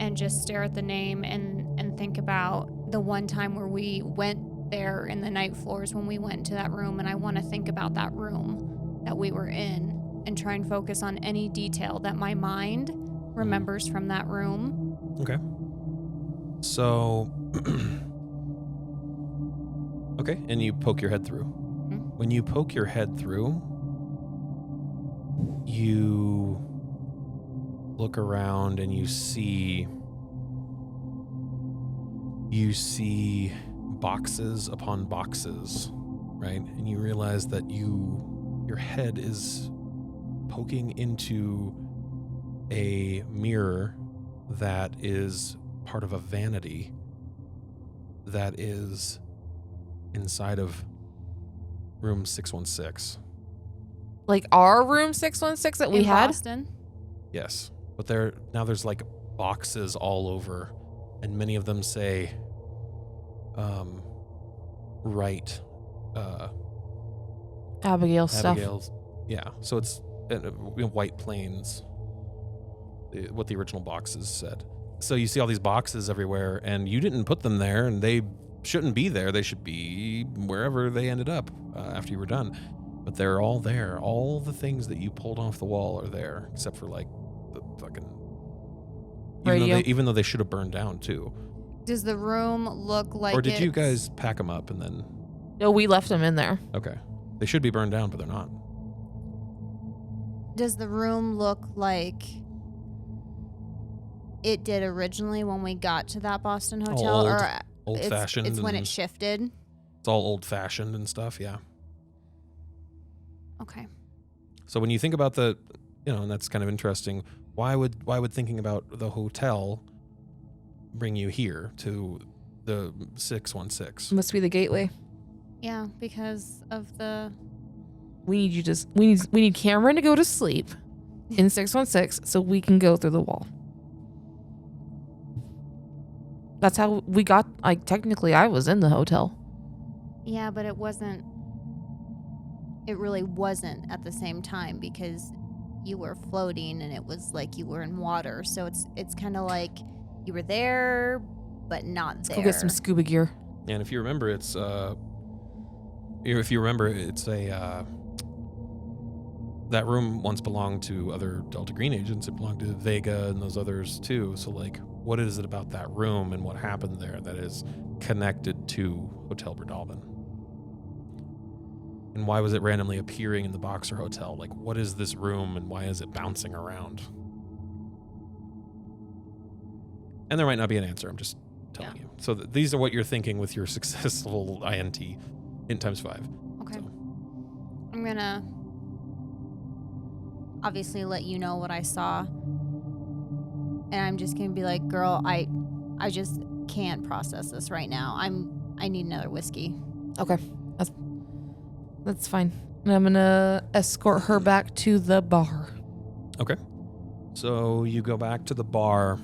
Speaker 2: and just stare at the name and think about the one time where we went there in the night floors when we went to that room. And I want to think about that room that we were in and try and focus on any detail that my mind remembers from that room.
Speaker 1: Okay. So, okay, and you poke your head through.
Speaker 2: Mm-hmm.
Speaker 1: When you poke your head through, you look around and you see boxes upon boxes, right? And you realize that your head is poking into a mirror that is part of a vanity that is inside of room 616.
Speaker 4: Like our room 616 that we
Speaker 2: In
Speaker 4: had?
Speaker 2: Boston.
Speaker 1: Yes. But there's like boxes all over, and many of them say right
Speaker 4: Abigail's stuff.
Speaker 1: Abigail's. Yeah. So it's White Plains, what the original boxes said. So you see all these boxes everywhere, and you didn't put them there, and they shouldn't be there. They should be wherever they ended up after you were done. But they're all there. All the things that you pulled off the wall are there, except for like the fucking
Speaker 4: Radio.
Speaker 1: Even though they should have burned down too.
Speaker 2: Does the room look like
Speaker 1: Or did you
Speaker 2: it's-
Speaker 1: guys pack them up and then?
Speaker 4: No, we left them in there.
Speaker 1: Okay, they should be burned down, but they're not.
Speaker 2: Does the room look like it did originally when we got to that Boston hotel?
Speaker 1: Old fashioned.
Speaker 2: It's when it shifted.
Speaker 1: It's all old fashioned and stuff. Yeah.
Speaker 2: Okay.
Speaker 1: So when you think about and that's kind of interesting. Why would thinking about the hotel bring you here to the 616?
Speaker 4: Must be the gateway.
Speaker 2: Yeah, because of the
Speaker 4: We need Cameron to go to sleep in 616 so we can go through the wall. That's how we got, like, technically I was in the hotel.
Speaker 2: Yeah, but it really wasn't at the same time because you were floating and it was like you were in water. So it's kind of like you were there, but not there.
Speaker 4: Go get some scuba gear.
Speaker 1: And if you remember, it's a that room once belonged to other Delta Green agents. It belonged to Vega and those others too. So like, what is it about that room and what happened there that is connected to Hotel Bredalben? And why was it randomly appearing in the Boxer Hotel? Like, what is this room and why is it bouncing around? And there might not be an answer. I'm just telling you. So these are what you're thinking with your successful INT, int times 5.
Speaker 2: Okay.
Speaker 1: So.
Speaker 2: I'm gonna obviously let you know what I saw, and I'm just gonna be like, girl, I just can't process this right now. I need another whiskey.
Speaker 4: Okay. That's fine. And I'm gonna escort her back to the bar.
Speaker 1: Okay. So you go back to the bar,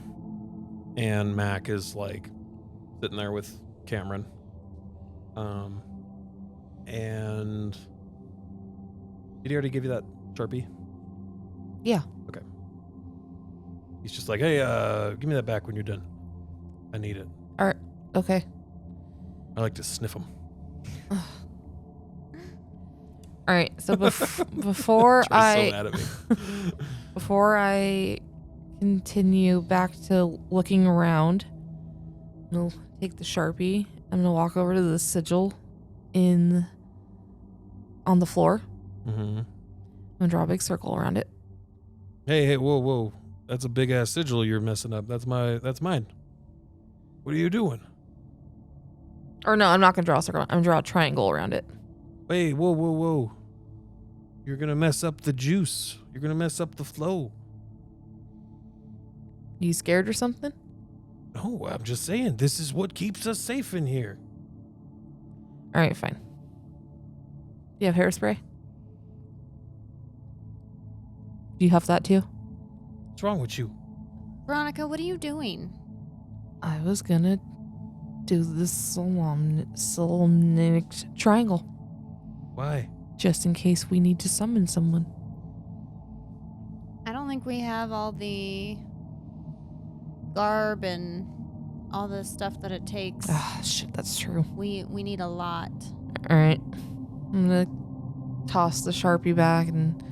Speaker 1: and Mac is like sitting there with Cameron. And did he already give you that Sharpie?
Speaker 4: Yeah.
Speaker 1: Okay. He's just like, hey, give me that back when you're done. I need it.
Speaker 4: All right. Okay.
Speaker 1: I like to sniff them.
Speaker 4: All right. So before
Speaker 1: So mad at me.
Speaker 4: before I continue back to looking around, I'm gonna take the Sharpie. I'm gonna walk over to the sigil on the floor.
Speaker 1: Mm-hmm.
Speaker 4: I'm gonna draw a big circle around it.
Speaker 1: Hey, whoa. That's a big ass sigil you're messing up. That's mine. What are you doing?
Speaker 4: Or no, I'm not gonna draw a circle. I'm gonna draw a triangle around it.
Speaker 1: Hey, whoa. You're gonna mess up the juice. You're gonna mess up the flow.
Speaker 4: You scared or something?
Speaker 1: No, I'm just saying, this is what keeps us safe in here.
Speaker 4: All right, fine. Do you have hairspray? Do you have that too?
Speaker 1: What's wrong with you?
Speaker 2: Veronica, what are you doing?
Speaker 4: I was gonna do this solemnic triangle.
Speaker 1: Why?
Speaker 4: Just in case we need to summon someone.
Speaker 2: I don't think we have all the garb and all the stuff that it takes.
Speaker 4: Ah, shit, that's true.
Speaker 2: We need a lot.
Speaker 4: All right. I'm gonna toss the Sharpie back and...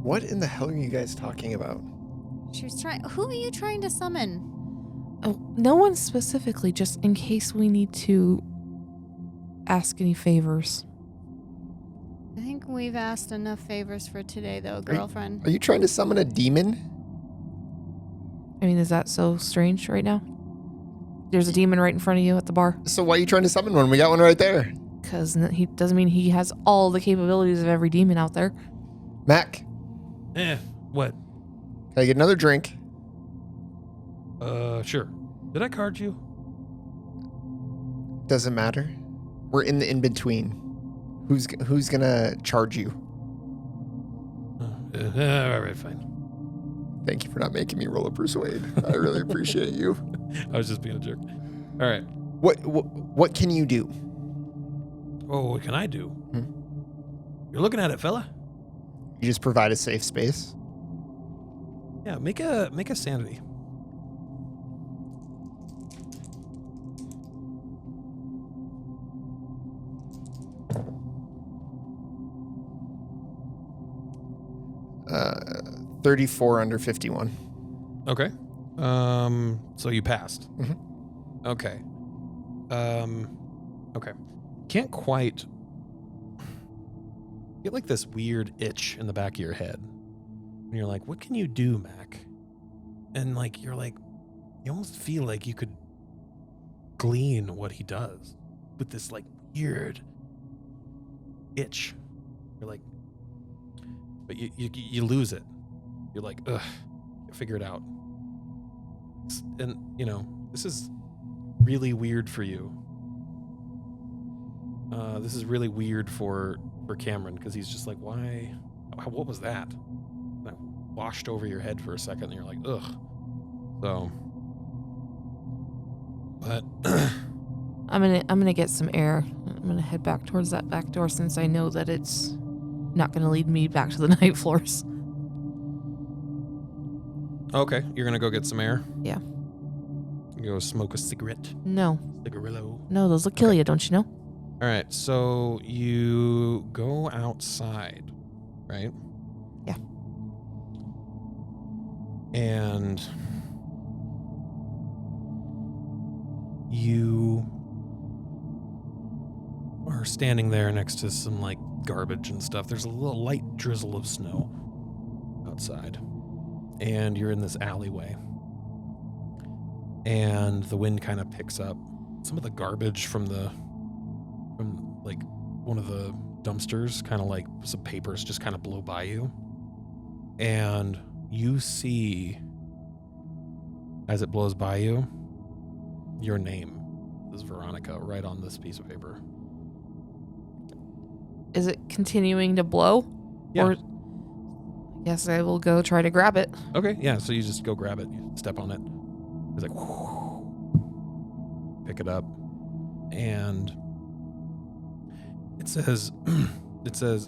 Speaker 3: What in the hell are you guys talking about?
Speaker 2: She was trying. Who are you trying to summon?
Speaker 4: Oh, no one specifically, just in case we need to ask any favors.
Speaker 2: I think we've asked enough favors for today, though, girlfriend.
Speaker 3: Are you trying to summon a demon?
Speaker 4: I mean, is that so strange right now? There's a demon right in front of you at the bar.
Speaker 3: So why are you trying to summon one? We got one right there.
Speaker 4: Because he doesn't mean he has all the capabilities of every demon out there.
Speaker 3: Mac,
Speaker 1: What?
Speaker 3: can I get another drink?
Speaker 1: Sure. Did I card you?
Speaker 3: Doesn't matter. We're in the in-between. Who's gonna charge you?
Speaker 1: All right, fine.
Speaker 3: Thank you for not making me roll a persuade. I really appreciate you.
Speaker 1: I was just being a jerk. All right.
Speaker 3: What can you do?
Speaker 1: Oh, what can I do? You're looking at it, fella.
Speaker 3: You just provide a safe space.
Speaker 1: Yeah, make a sanity.
Speaker 3: Uh, 34 under 51.
Speaker 1: Okay. So you passed.
Speaker 3: Mhm.
Speaker 1: Okay. Okay. Can't quite get like this weird itch in the back of your head. And you're like, what can you do, Mac? And like, you're like, you almost feel like you could glean what he does with this like weird itch. You're like, but you lose it. You're like, ugh, figure it out. And you know, this is really weird for you. This is really weird for Cameron, because he's just like, why? What was that? And that washed over your head for a second, and you're like, ugh. So, but
Speaker 4: I'm gonna get some air. I'm gonna head back towards that back door, since I know that it's not gonna lead me back to the night floors.
Speaker 1: okay, you're gonna go get some air.
Speaker 4: Yeah.
Speaker 1: You go smoke a cigarette.
Speaker 4: No,
Speaker 1: Cigarillo.
Speaker 4: no, those will kill you, don't you know?
Speaker 1: All right, so you go outside, right?
Speaker 4: Yeah.
Speaker 1: And you are standing there next to some like garbage and stuff. There's a little light drizzle of snow outside, and you're in this alleyway. And the wind kind of picks up some of the garbage from like one of the dumpsters, kind of like some papers just kind of blow by you. And you see as it blows by you, your name is Veronica right on this piece of paper.
Speaker 4: Is it continuing to blow?
Speaker 1: Yeah.
Speaker 4: Or yes, I will go try to grab it.
Speaker 1: Okay, yeah, so you just go grab it. You step on it. It's like, pick it up. And it says,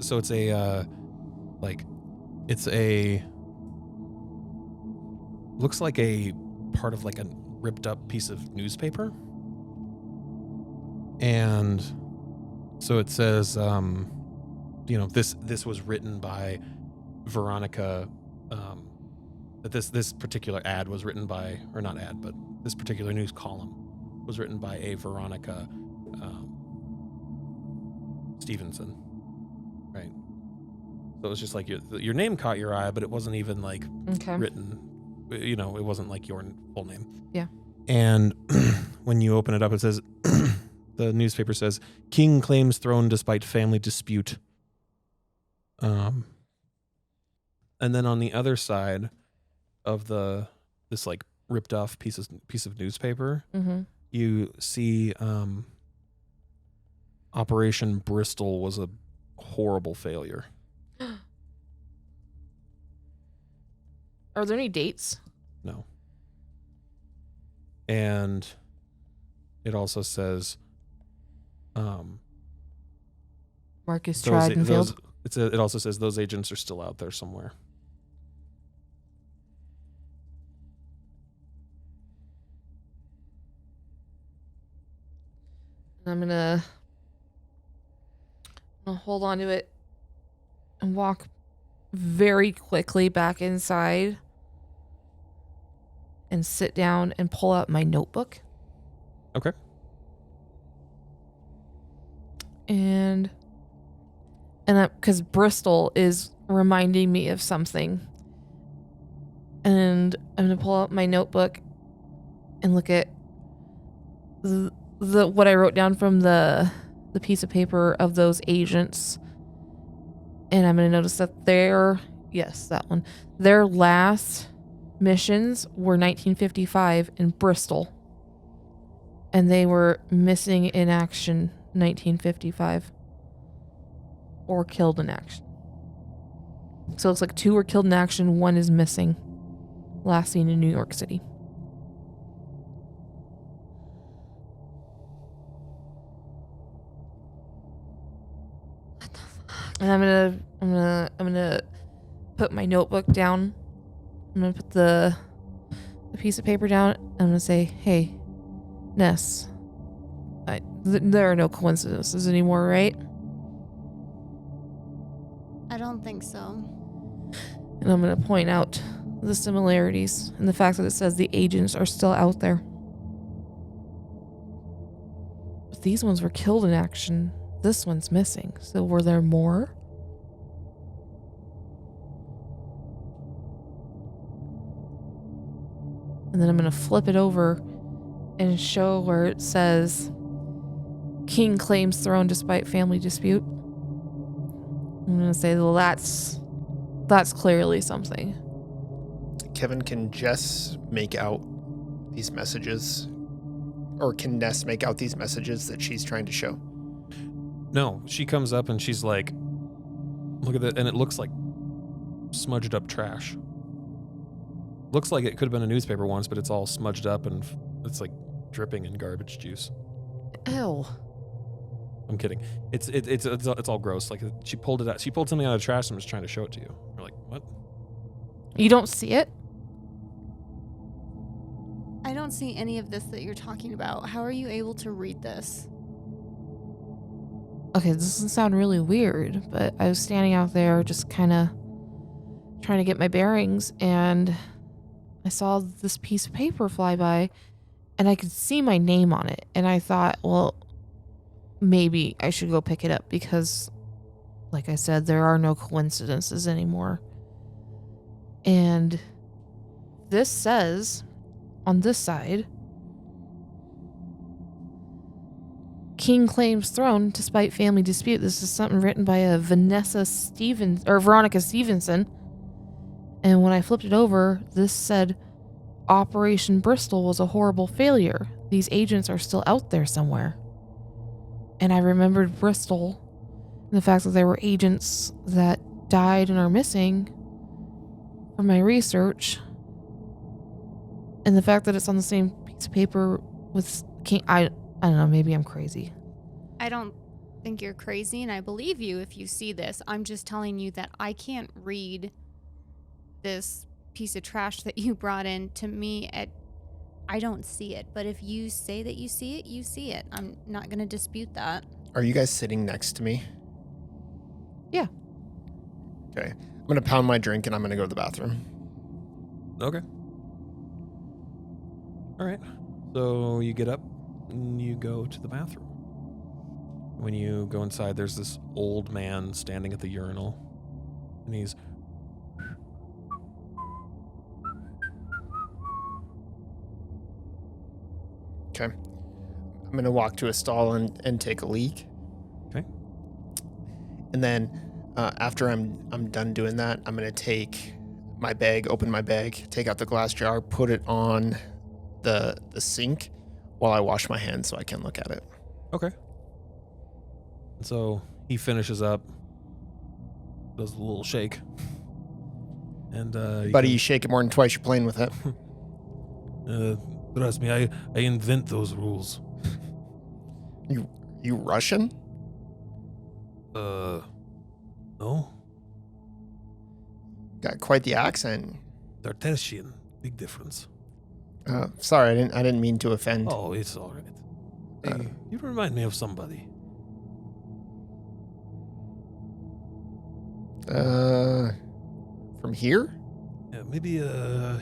Speaker 1: so it's a, looks like a part of like a ripped up piece of newspaper. And so it says, this was written by Veronica, that this particular ad was written by, or not ad, but this particular news column was written by a Veronica Stevenson, right? So it was just like your name caught your eye, but it wasn't even like written, it wasn't like your full name.
Speaker 4: Yeah.
Speaker 1: And when you open it up, it says, the newspaper says, King claims throne despite family dispute. And then on the other side of this like ripped off piece of newspaper, you see Operation Bristol was a horrible failure.
Speaker 4: Are there any dates?
Speaker 1: No. And it also says
Speaker 4: Marcus tried and failed.
Speaker 1: It also says those agents are still out there somewhere.
Speaker 4: I'm gonna hold on to it and walk very quickly back inside and sit down and pull out my notebook.
Speaker 1: Okay.
Speaker 4: And because Bristol is reminding me of something, and I'm gonna pull out my notebook and look at the what I wrote down from the piece of paper of those agents, and I'm gonna notice that their last missions were 1955 in Bristol, and they were missing in action 1955 or killed in action. So it looks like 2 were killed in action, 1 is missing. Last seen in New York City. What the fuck? And I'm gonna put my notebook down. I'm gonna put the piece of paper down. I'm gonna say, "Hey, Ness, there are no coincidences anymore, right?"
Speaker 2: I don't think so.
Speaker 4: And I'm going to point out the similarities and the fact that it says the agents are still out there. But these ones were killed in action. This one's missing. So were there more? And then I'm going to flip it over and show where it says King claims throne despite family dispute. I'm going to say, well, that's clearly something.
Speaker 3: Kevin, can Jess make out these messages? Or can Ness make out these messages that she's trying to show?
Speaker 1: No, she comes up and she's like, look at that. And it looks like smudged up trash. Looks like it could have been a newspaper once, but it's all smudged up and it's like dripping in garbage juice.
Speaker 4: Ew.
Speaker 1: I'm kidding. It's all gross. Like she pulled it out. She pulled something out of the trash and was trying to show it to you. You're like, what?
Speaker 4: You don't see it?
Speaker 2: I don't see any of this that you're talking about. How are you able to read this?
Speaker 4: Okay, this doesn't sound really weird, but I was standing out there just kind of trying to get my bearings, and I saw this piece of paper fly by, and I could see my name on it, and I thought, well, maybe I should go pick it up because, like I said, there are no coincidences anymore. And this says, on this side, King claims throne despite family dispute. This is something written by a Veronica Stevenson. And when I flipped it over, this said Operation Bristol was a horrible failure. These agents are still out there somewhere. And I remembered Bristol and the fact that there were agents that died and are missing from my research. And the fact that it's on the same piece of paper with I don't know, maybe I'm crazy.
Speaker 2: I don't think you're crazy, and I believe you if you see this. I'm just telling you that I can't read this piece of trash that you brought in. To me, I don't see it. But if you say that you see it, you see it. I'm not going to dispute that.
Speaker 3: Are you guys sitting next to me?
Speaker 4: Yeah.
Speaker 3: Okay. I'm going to pound my drink and I'm going to go to the bathroom.
Speaker 1: Okay. All right. So you get up and you go to the bathroom. When you go inside, there's this old man standing at the urinal. And he's...
Speaker 3: Okay. I'm going to walk to a stall and take a leak.
Speaker 1: Okay.
Speaker 3: And then after I'm done doing that, I'm going to take my bag, open my bag, take out the glass jar, put it on the sink while I wash my hands so I can look at it.
Speaker 1: Okay. And so he finishes up, does a little shake. And
Speaker 3: Buddy, you shake it more than twice, you're playing with it.
Speaker 1: Trust me, I invent those rules.
Speaker 3: You Russian?
Speaker 1: No.
Speaker 3: Got quite the accent.
Speaker 1: Tartessian, big difference.
Speaker 3: Sorry, I didn't mean to offend.
Speaker 1: Oh, it's all right. Hey, you remind me of somebody.
Speaker 3: From here?
Speaker 1: Yeah, maybe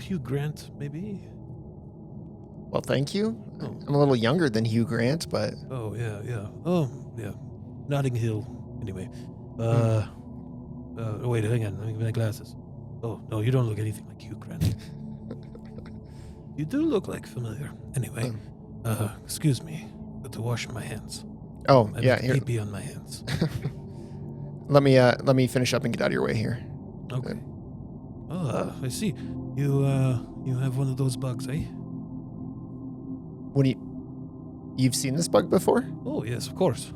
Speaker 1: Hugh Grant, maybe?
Speaker 3: Well, thank you.
Speaker 1: Oh.
Speaker 3: I'm a little younger than Hugh Grant, but...
Speaker 1: Oh, yeah. Oh, yeah. Notting Hill. Anyway. Wait, hang on. Let me get my glasses. Oh, no, you don't look anything like Hugh Grant. You do look like familiar. Anyway, excuse me. Got to wash my hands.
Speaker 3: Oh,
Speaker 1: I
Speaker 3: yeah,
Speaker 1: have
Speaker 3: here.
Speaker 1: pee on my hands.
Speaker 3: Let me finish up and get out of your way here.
Speaker 1: Okay. Oh, I see. You have one of those bugs, eh?
Speaker 3: What do you've seen this bug before?
Speaker 1: Oh, yes, of course.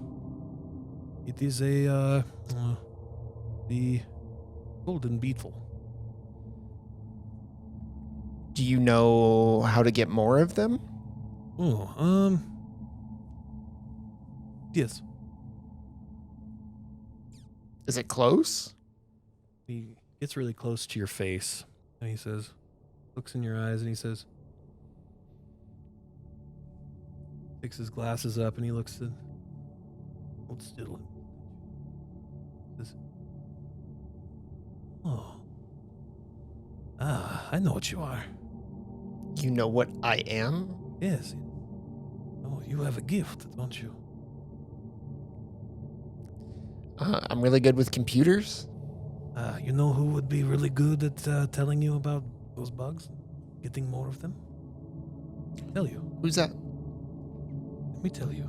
Speaker 1: It is the golden beetle.
Speaker 3: Do you know how to get more of them?
Speaker 1: Oh, yes.
Speaker 3: Is it close?
Speaker 1: He gets really close to your face, and he says, looks in your eyes, and he says, picks his glasses up, and he looks at, hold still. Says, oh. I know what you are.
Speaker 3: You know what I am?
Speaker 1: Yes. Oh, you have a gift, don't you?
Speaker 3: I'm really good with computers.
Speaker 1: You know who would be really good at telling you about those bugs? Getting more of them? I'll tell you.
Speaker 3: Who's that?
Speaker 1: Let me tell you.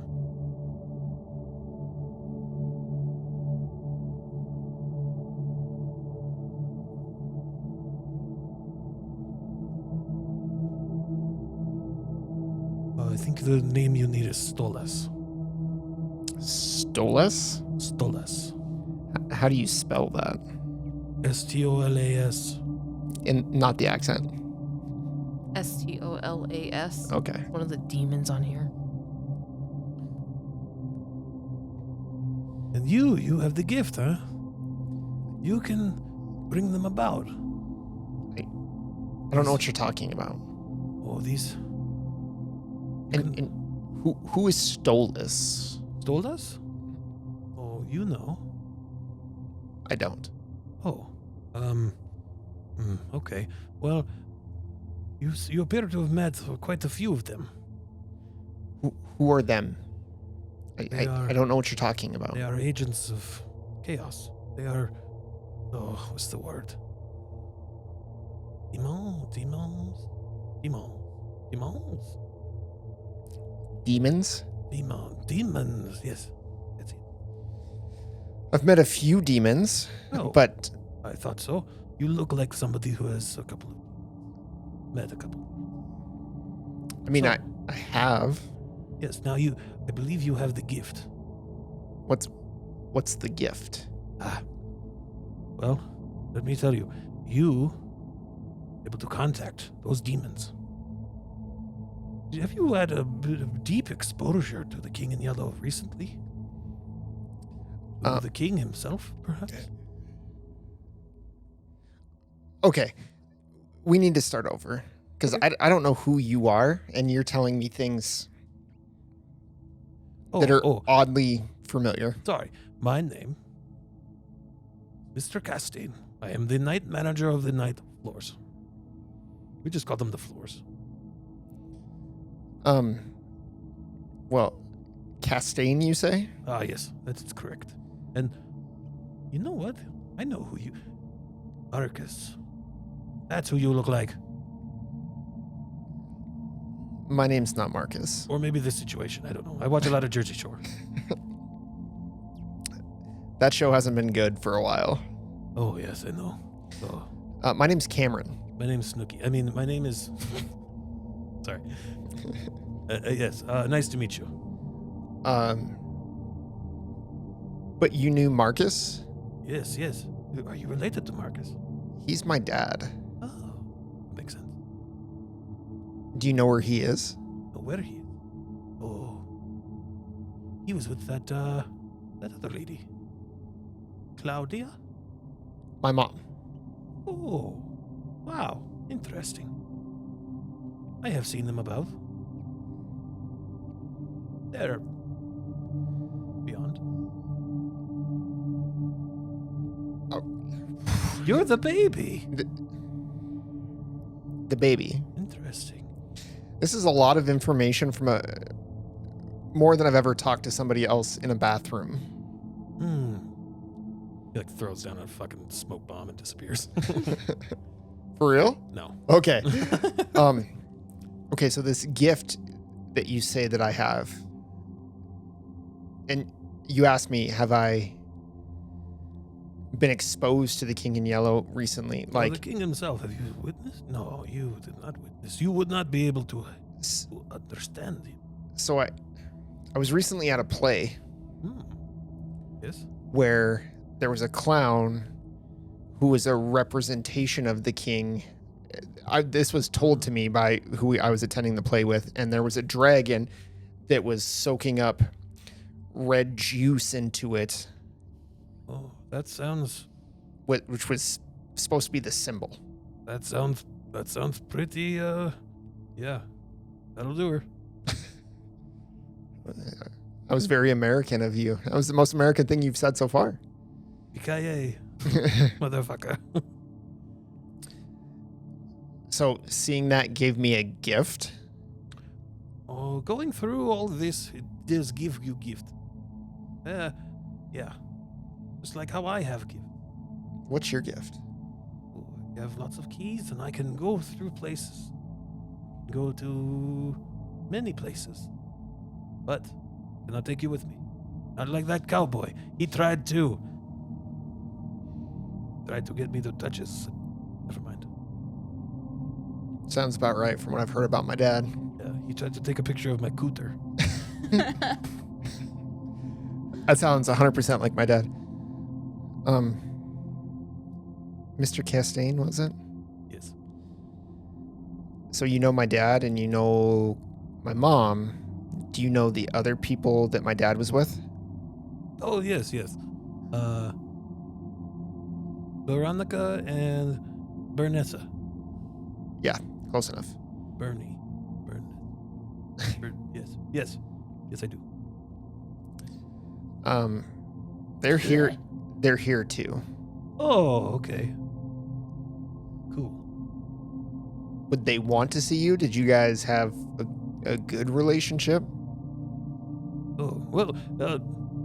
Speaker 1: I think the name you need is Stolas.
Speaker 3: Stolas?
Speaker 1: Stolas.
Speaker 3: How do you spell that?
Speaker 1: Stolas.
Speaker 3: And not the accent.
Speaker 4: Stolas.
Speaker 3: Okay.
Speaker 4: One of the demons on here.
Speaker 1: And you have the gift, huh? You can bring them about.
Speaker 3: I don't know what you're talking about.
Speaker 1: Oh, these...
Speaker 3: And who is Stolas?
Speaker 1: Stolas? Oh, you know.
Speaker 3: I don't.
Speaker 1: Oh, okay. Well, you appear to have met quite a few of them.
Speaker 3: Who are them?
Speaker 1: They are-
Speaker 3: I don't know what you're talking about.
Speaker 1: They are agents of chaos. They are, what's the word? Demons?
Speaker 3: Demons?
Speaker 1: Demons, yes. That's it.
Speaker 3: I've met a few demons,
Speaker 1: Oh.
Speaker 3: but
Speaker 1: I thought so. You look like somebody who has met a couple.
Speaker 3: I mean,
Speaker 1: So-
Speaker 3: I have.
Speaker 1: Yes, now I believe you have the gift.
Speaker 3: What's the gift?
Speaker 1: Well, let me tell you, you able to contact those demons. Have you had a bit of deep exposure to the King in Yellow recently? The king himself, perhaps?
Speaker 3: Okay. We need to start over. Because
Speaker 1: Okay.
Speaker 3: I don't know who you are, and you're telling me things that are oddly familiar.
Speaker 1: Sorry. My name, Mr. Castine. I am the night manager of the night floors. We just call them the floors.
Speaker 3: Well, Castaigne, you say?
Speaker 1: Ah, yes, that's correct. And you know what? I know who you... Marcus. That's who you look like.
Speaker 3: My name's not Marcus.
Speaker 1: Or maybe the situation. I don't know. I watch a lot of Jersey Shore.
Speaker 3: That show hasn't been good for a while.
Speaker 1: Oh, yes, I know. Oh,
Speaker 3: My name's Cameron.
Speaker 1: my name's Snooky. I mean, my name is... Sorry. Yes, nice to meet you.
Speaker 3: But you knew Marcus?
Speaker 1: Yes, yes. Are you related to Marcus?
Speaker 3: He's my dad.
Speaker 1: Oh, makes sense.
Speaker 3: Do you know where he is?
Speaker 1: Oh, where he is? Oh, he was with that other lady, Claudia.
Speaker 3: My mom.
Speaker 1: Oh, wow, interesting. I have seen them about. They're beyond.
Speaker 3: Oh.
Speaker 1: You're the baby.
Speaker 3: The baby.
Speaker 1: Interesting.
Speaker 3: This is a lot of information from more than I've ever talked to somebody else in a bathroom.
Speaker 1: He like throws down a fucking smoke bomb and disappears.
Speaker 3: For real?
Speaker 1: No.
Speaker 3: Okay. Okay, so this gift that you say that I have, and you asked me, have I been exposed to the King in Yellow recently?
Speaker 1: Well, the king himself, have you witnessed? No, you did not witness. You would not be able to understand him.
Speaker 3: So I was recently at a play
Speaker 1: Yes?
Speaker 3: where there was a clown who was a representation of the king. This was told to me by who I was attending the play with, and there was a dragon that was soaking up red juice into it,
Speaker 1: Oh, that sounds
Speaker 3: which was supposed to be the symbol.
Speaker 1: That sounds pretty, yeah. That'll do her.
Speaker 3: That was very American of you. That was the most American thing you've said so far.
Speaker 1: Yippee-ki-yay, motherfucker.
Speaker 3: So seeing that gave me a gift.
Speaker 1: Oh, going through all this, it does give you gift. Yeah. Just like how I have gift.
Speaker 3: What's your gift?
Speaker 1: Oh, I have lots of keys and I can go through places. Go to many places. But can I take you with me? Not like that cowboy. He tried to. Tried to get me to touch his... Never mind.
Speaker 3: Sounds about right from what I've heard about my dad.
Speaker 1: Yeah, he tried to take a picture of my cooter.
Speaker 3: That sounds 100% like my dad. Mr. Castaigne, was it?
Speaker 1: Yes.
Speaker 3: So you know my dad and you know my mom. Do you know the other people that my dad was with?
Speaker 1: Oh, yes. Veronica and Bernessa.
Speaker 3: Yeah, close enough.
Speaker 1: Bernie. Yes, I do.
Speaker 3: They're here. They're here too.
Speaker 1: Oh, okay. Cool.
Speaker 3: Would they want to see you? Did you guys have a good relationship?
Speaker 1: Oh, well,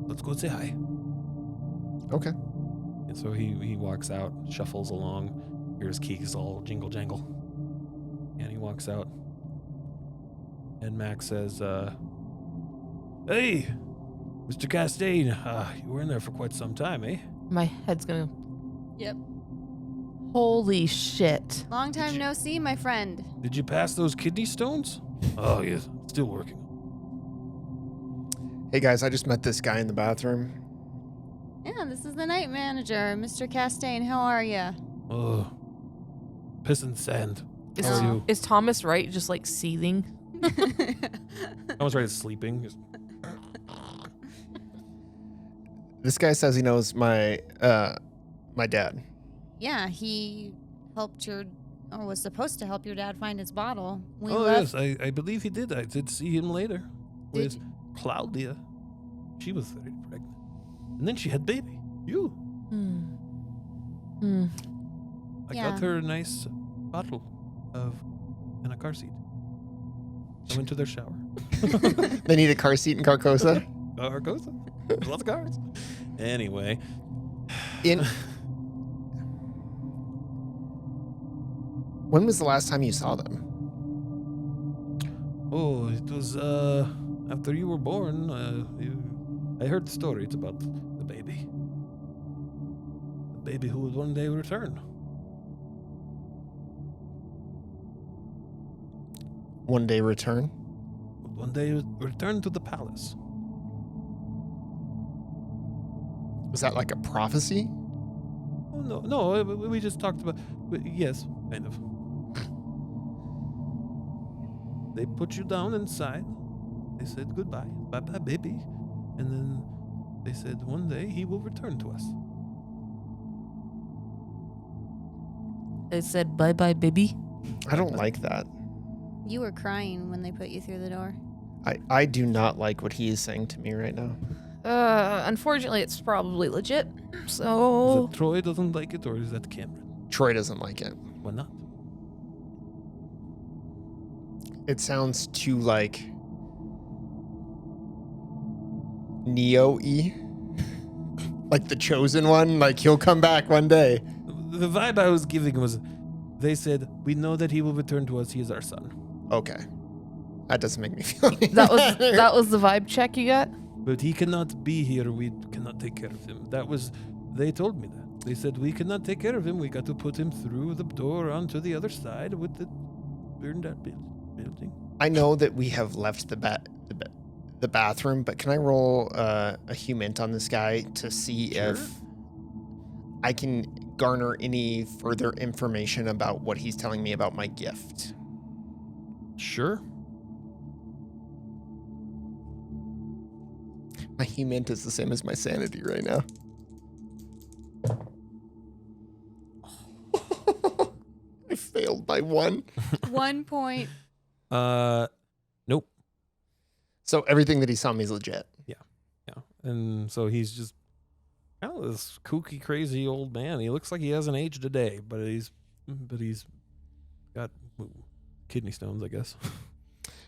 Speaker 1: let's go say hi.
Speaker 3: Okay.
Speaker 1: And so he walks out, shuffles along, hears keys all jingle jangle. And he walks out. And Max says, hey, Mr. Castaigne, you were in there for quite some time, eh?
Speaker 4: My head's gonna.
Speaker 2: Yep.
Speaker 4: Holy shit.
Speaker 2: Long time no see, my friend.
Speaker 1: Did you pass those kidney stones? Oh, yes. Still working.
Speaker 3: Hey guys, I just met this guy in the bathroom.
Speaker 2: Yeah, this is the night manager, Mr. Castaigne. How are you?
Speaker 1: Oh, piss and sand.
Speaker 4: Is,
Speaker 1: How are you?
Speaker 4: is Thomas Wright just like seething?
Speaker 1: I was right at sleeping. Just-
Speaker 3: This guy says he knows my dad.
Speaker 2: Yeah, he helped or was supposed to help your dad find his bottle. We
Speaker 1: oh,
Speaker 2: left.
Speaker 1: yes. I believe he did. I did see him later
Speaker 2: Did
Speaker 1: with Claudia. She was very pregnant. And then she had baby. You. I
Speaker 2: Yeah.
Speaker 1: got her a nice bottle of in a car seat. I went to their shower.
Speaker 3: They need a car seat in Carcosa.
Speaker 1: Carcosa. There's lots of cars. Anyway.
Speaker 3: When was the last time you saw them?
Speaker 1: Oh, it was after you were born. I heard the story. It's about the baby. The baby who would one day return.
Speaker 3: One day return?
Speaker 1: Would one day return to the palace.
Speaker 3: Was that like a prophecy?
Speaker 1: Oh, no, we just talked about. Yes, kind of. They put you down inside. They said goodbye, bye bye, baby, and then they said one day he will return to us.
Speaker 4: They said bye bye, baby.
Speaker 3: I don't like that.
Speaker 2: You were crying when they put you through the door.
Speaker 3: I do not like what he is saying to me right now.
Speaker 4: Unfortunately, it's probably legit.
Speaker 1: Is
Speaker 4: So
Speaker 1: it Troy doesn't like it, or is that Cameron?
Speaker 3: Troy doesn't like it.
Speaker 1: Why not?
Speaker 3: It sounds too like Neo-y. Like the chosen one, like he'll come back one day.
Speaker 1: The vibe I was giving was, they said, we know that he will return to us. He is our son.
Speaker 3: Okay. That doesn't make me feel any
Speaker 4: that was
Speaker 3: better.
Speaker 4: that was the vibe check you got.
Speaker 1: But he cannot be here. We cannot take care of him. They told me that. They said, we cannot take care of him. We got to put him through the door onto the other side with the burned out building.
Speaker 3: I know that we have left the bathroom, but can I roll a human on this guy to see if I can garner any further information about what he's telling me about my gift?
Speaker 1: Sure.
Speaker 3: My human is the same as my sanity right now. I failed by 1.
Speaker 2: 1 point.
Speaker 1: Nope.
Speaker 3: So everything that he saw me is legit.
Speaker 1: Yeah. And so he's just kind of this kooky, crazy old man. He looks like he hasn't aged a day, but he's got kidney stones, I guess.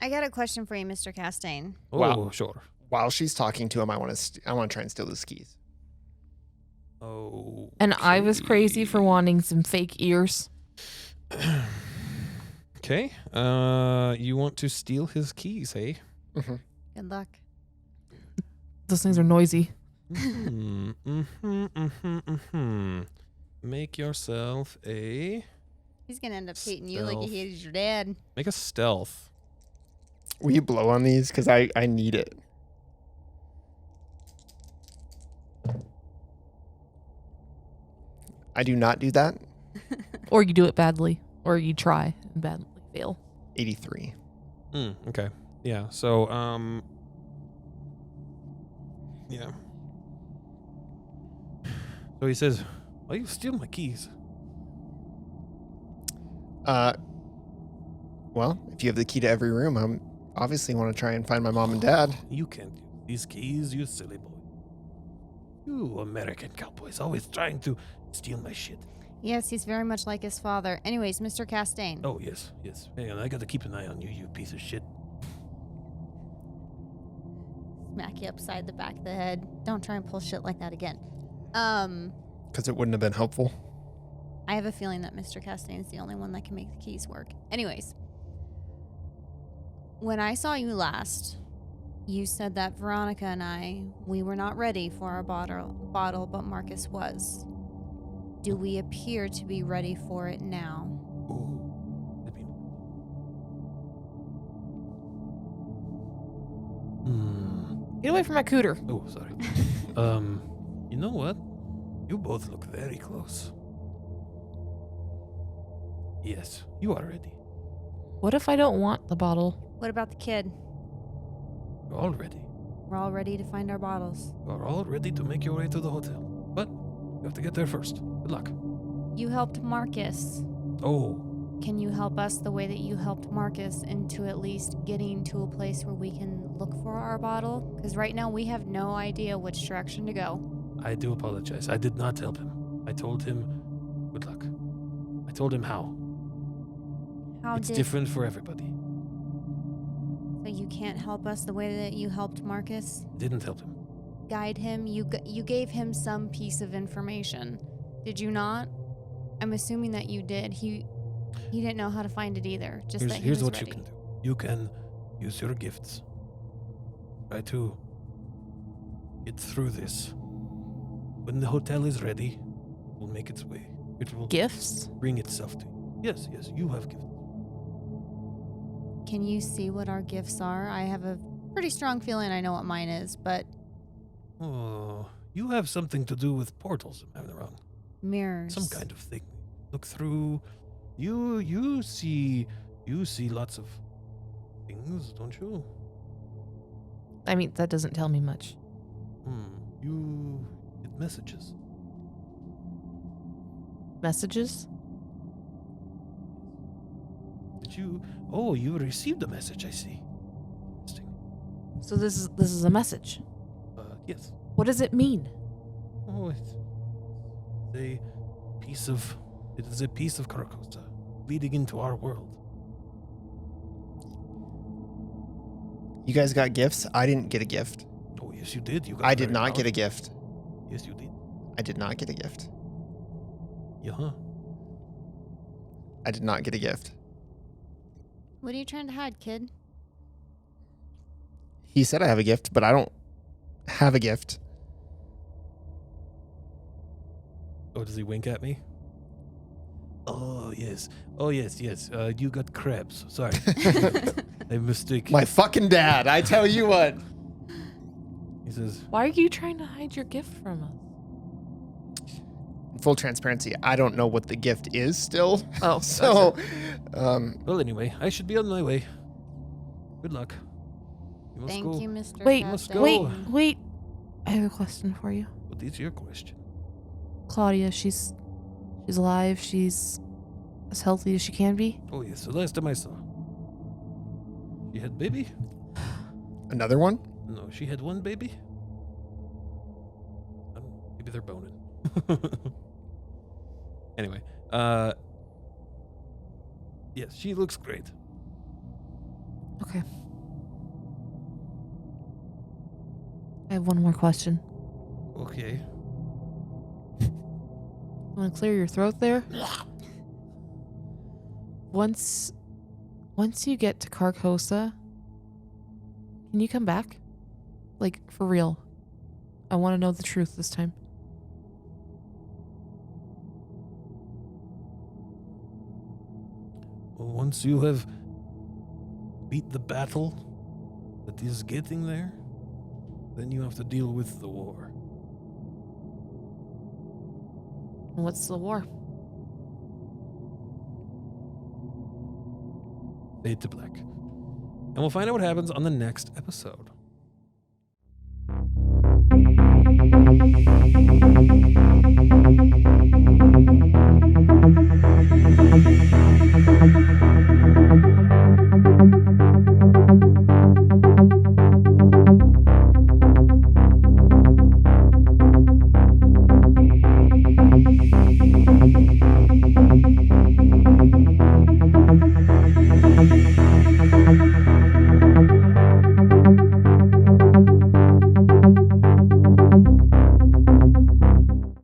Speaker 2: I got a question for you, Mr. Castaigne.
Speaker 1: Oh,
Speaker 3: Wow.
Speaker 1: sure.
Speaker 3: While she's talking to him, I want to try and steal his keys.
Speaker 1: Oh.
Speaker 4: And I was crazy for wanting some fake ears.
Speaker 1: Okay. You want to steal his keys, hey?
Speaker 3: Mm-hmm.
Speaker 2: Good luck.
Speaker 4: Those things are noisy.
Speaker 1: Make yourself a...
Speaker 2: He's going to end up hating you like he hated your dad.
Speaker 1: Make a stealth.
Speaker 3: Will you blow on these? Because I need it. I do not do that.
Speaker 4: Or you do it badly. Or you try and badly fail.
Speaker 3: 83.
Speaker 1: Okay. Yeah. So, yeah. So he says, why you steal my keys?
Speaker 3: Well, if you have the key to every room, I'm obviously want to try and find my mom and dad.
Speaker 1: You can't use these keys, you silly boy. You American cowboys always trying to steal my shit.
Speaker 2: Yes, he's very much like his father. Anyways, Mr. Castaigne.
Speaker 1: Oh, yes. Hang on, I got to keep an eye on you, you piece of shit.
Speaker 2: Smack you upside the back of the head. Don't try and pull shit like that again.
Speaker 3: Because it wouldn't have been helpful.
Speaker 2: I have a feeling that Mr. Castaigne is the only one that can make the keys work. Anyways, when I saw you last, you said that Veronica and we were not ready for our bottle, but Marcus was. Do we appear to be ready for it now?
Speaker 1: Ooh.
Speaker 4: Get away from my cooter.
Speaker 1: Oh, sorry. You know what? You both look very close. Yes, you are ready.
Speaker 4: What if I don't want the bottle?
Speaker 2: What about the kid?
Speaker 1: You're all ready.
Speaker 2: We're all ready to find our bottles.
Speaker 1: You're all ready to make your way to the hotel. But you have to get there first. Good luck.
Speaker 2: You helped Marcus.
Speaker 1: Oh,
Speaker 2: Can you help us the way that you helped Marcus into at least getting to a place where we can look for our bottle? Because right now we have no idea which direction to go.
Speaker 1: I do apologize. I did not help him. I told him, good luck. I told him how. It's different for everybody.
Speaker 2: So you can't help us the way that you helped Marcus?
Speaker 1: Didn't help him.
Speaker 2: Guide him? You gave him some piece of information. Did you not? I'm assuming that you did. He didn't know how to find it either. Just that he
Speaker 1: Here's
Speaker 2: was
Speaker 1: what
Speaker 2: ready.
Speaker 1: you can do. You can use your gifts. Try to get through this. When the hotel is ready, it will make its way. It will
Speaker 4: Gifts?
Speaker 1: bring itself to you. Yes, you have gifts.
Speaker 2: Can you see what our gifts are? I have a pretty strong feeling I know what mine is, but
Speaker 1: Oh, you have something to do with portals, am I wrong?
Speaker 2: mirrors.
Speaker 1: Some kind of thing. Look through. You see lots of things, don't you?
Speaker 4: I mean, that doesn't tell me much.
Speaker 1: You get messages.
Speaker 4: Messages?
Speaker 1: Did you? Oh, you received a message. I see. Interesting.
Speaker 4: So this is a message.
Speaker 1: Yes.
Speaker 4: What does it mean?
Speaker 1: Oh, it's a piece of. It is a piece of Carcosa leading into our world.
Speaker 3: You guys got gifts? I didn't get a gift.
Speaker 1: Oh, yes, you did. You got.
Speaker 3: I did not get a gift.
Speaker 1: Yes, you did.
Speaker 3: I did not get a gift.
Speaker 1: Yeah.
Speaker 3: I did not get a gift.
Speaker 2: What are you trying to hide, kid?
Speaker 3: He said I have a gift, but I don't have a gift.
Speaker 1: Oh, does he wink at me? Oh, yes. Oh, yes. You got crabs. Sorry. I mistake.
Speaker 3: My fucking dad, I tell you what.
Speaker 1: He says,
Speaker 4: Why are you trying to hide your gift from us?
Speaker 3: Full transparency, I don't know what the gift is still.
Speaker 4: Oh,
Speaker 3: So,
Speaker 1: well, anyway, I should be on my way. Good luck. You must
Speaker 2: Thank
Speaker 1: go.
Speaker 2: you, Mr.
Speaker 4: Wait,
Speaker 1: Let's
Speaker 2: Captain.
Speaker 1: go.
Speaker 4: Wait. I have a question for you.
Speaker 1: What is your question?
Speaker 4: Claudia, she's alive. She's as healthy as she can be.
Speaker 1: Oh, yes. The last time I saw. She had baby?
Speaker 3: another one?
Speaker 1: No, she had one baby? I don't know. Maybe they're boning. Anyway, yes, she looks great.
Speaker 4: Okay. I have one more question.
Speaker 1: Okay.
Speaker 4: Want to clear your throat there? Once you get to Carcosa, can you come back? Like, for real. I want to know the truth this time.
Speaker 1: Once you have beat the battle that is getting there, then you have to deal with the war.
Speaker 4: What's the war?
Speaker 1: Fade to black. And we'll find out what happens on the next episode.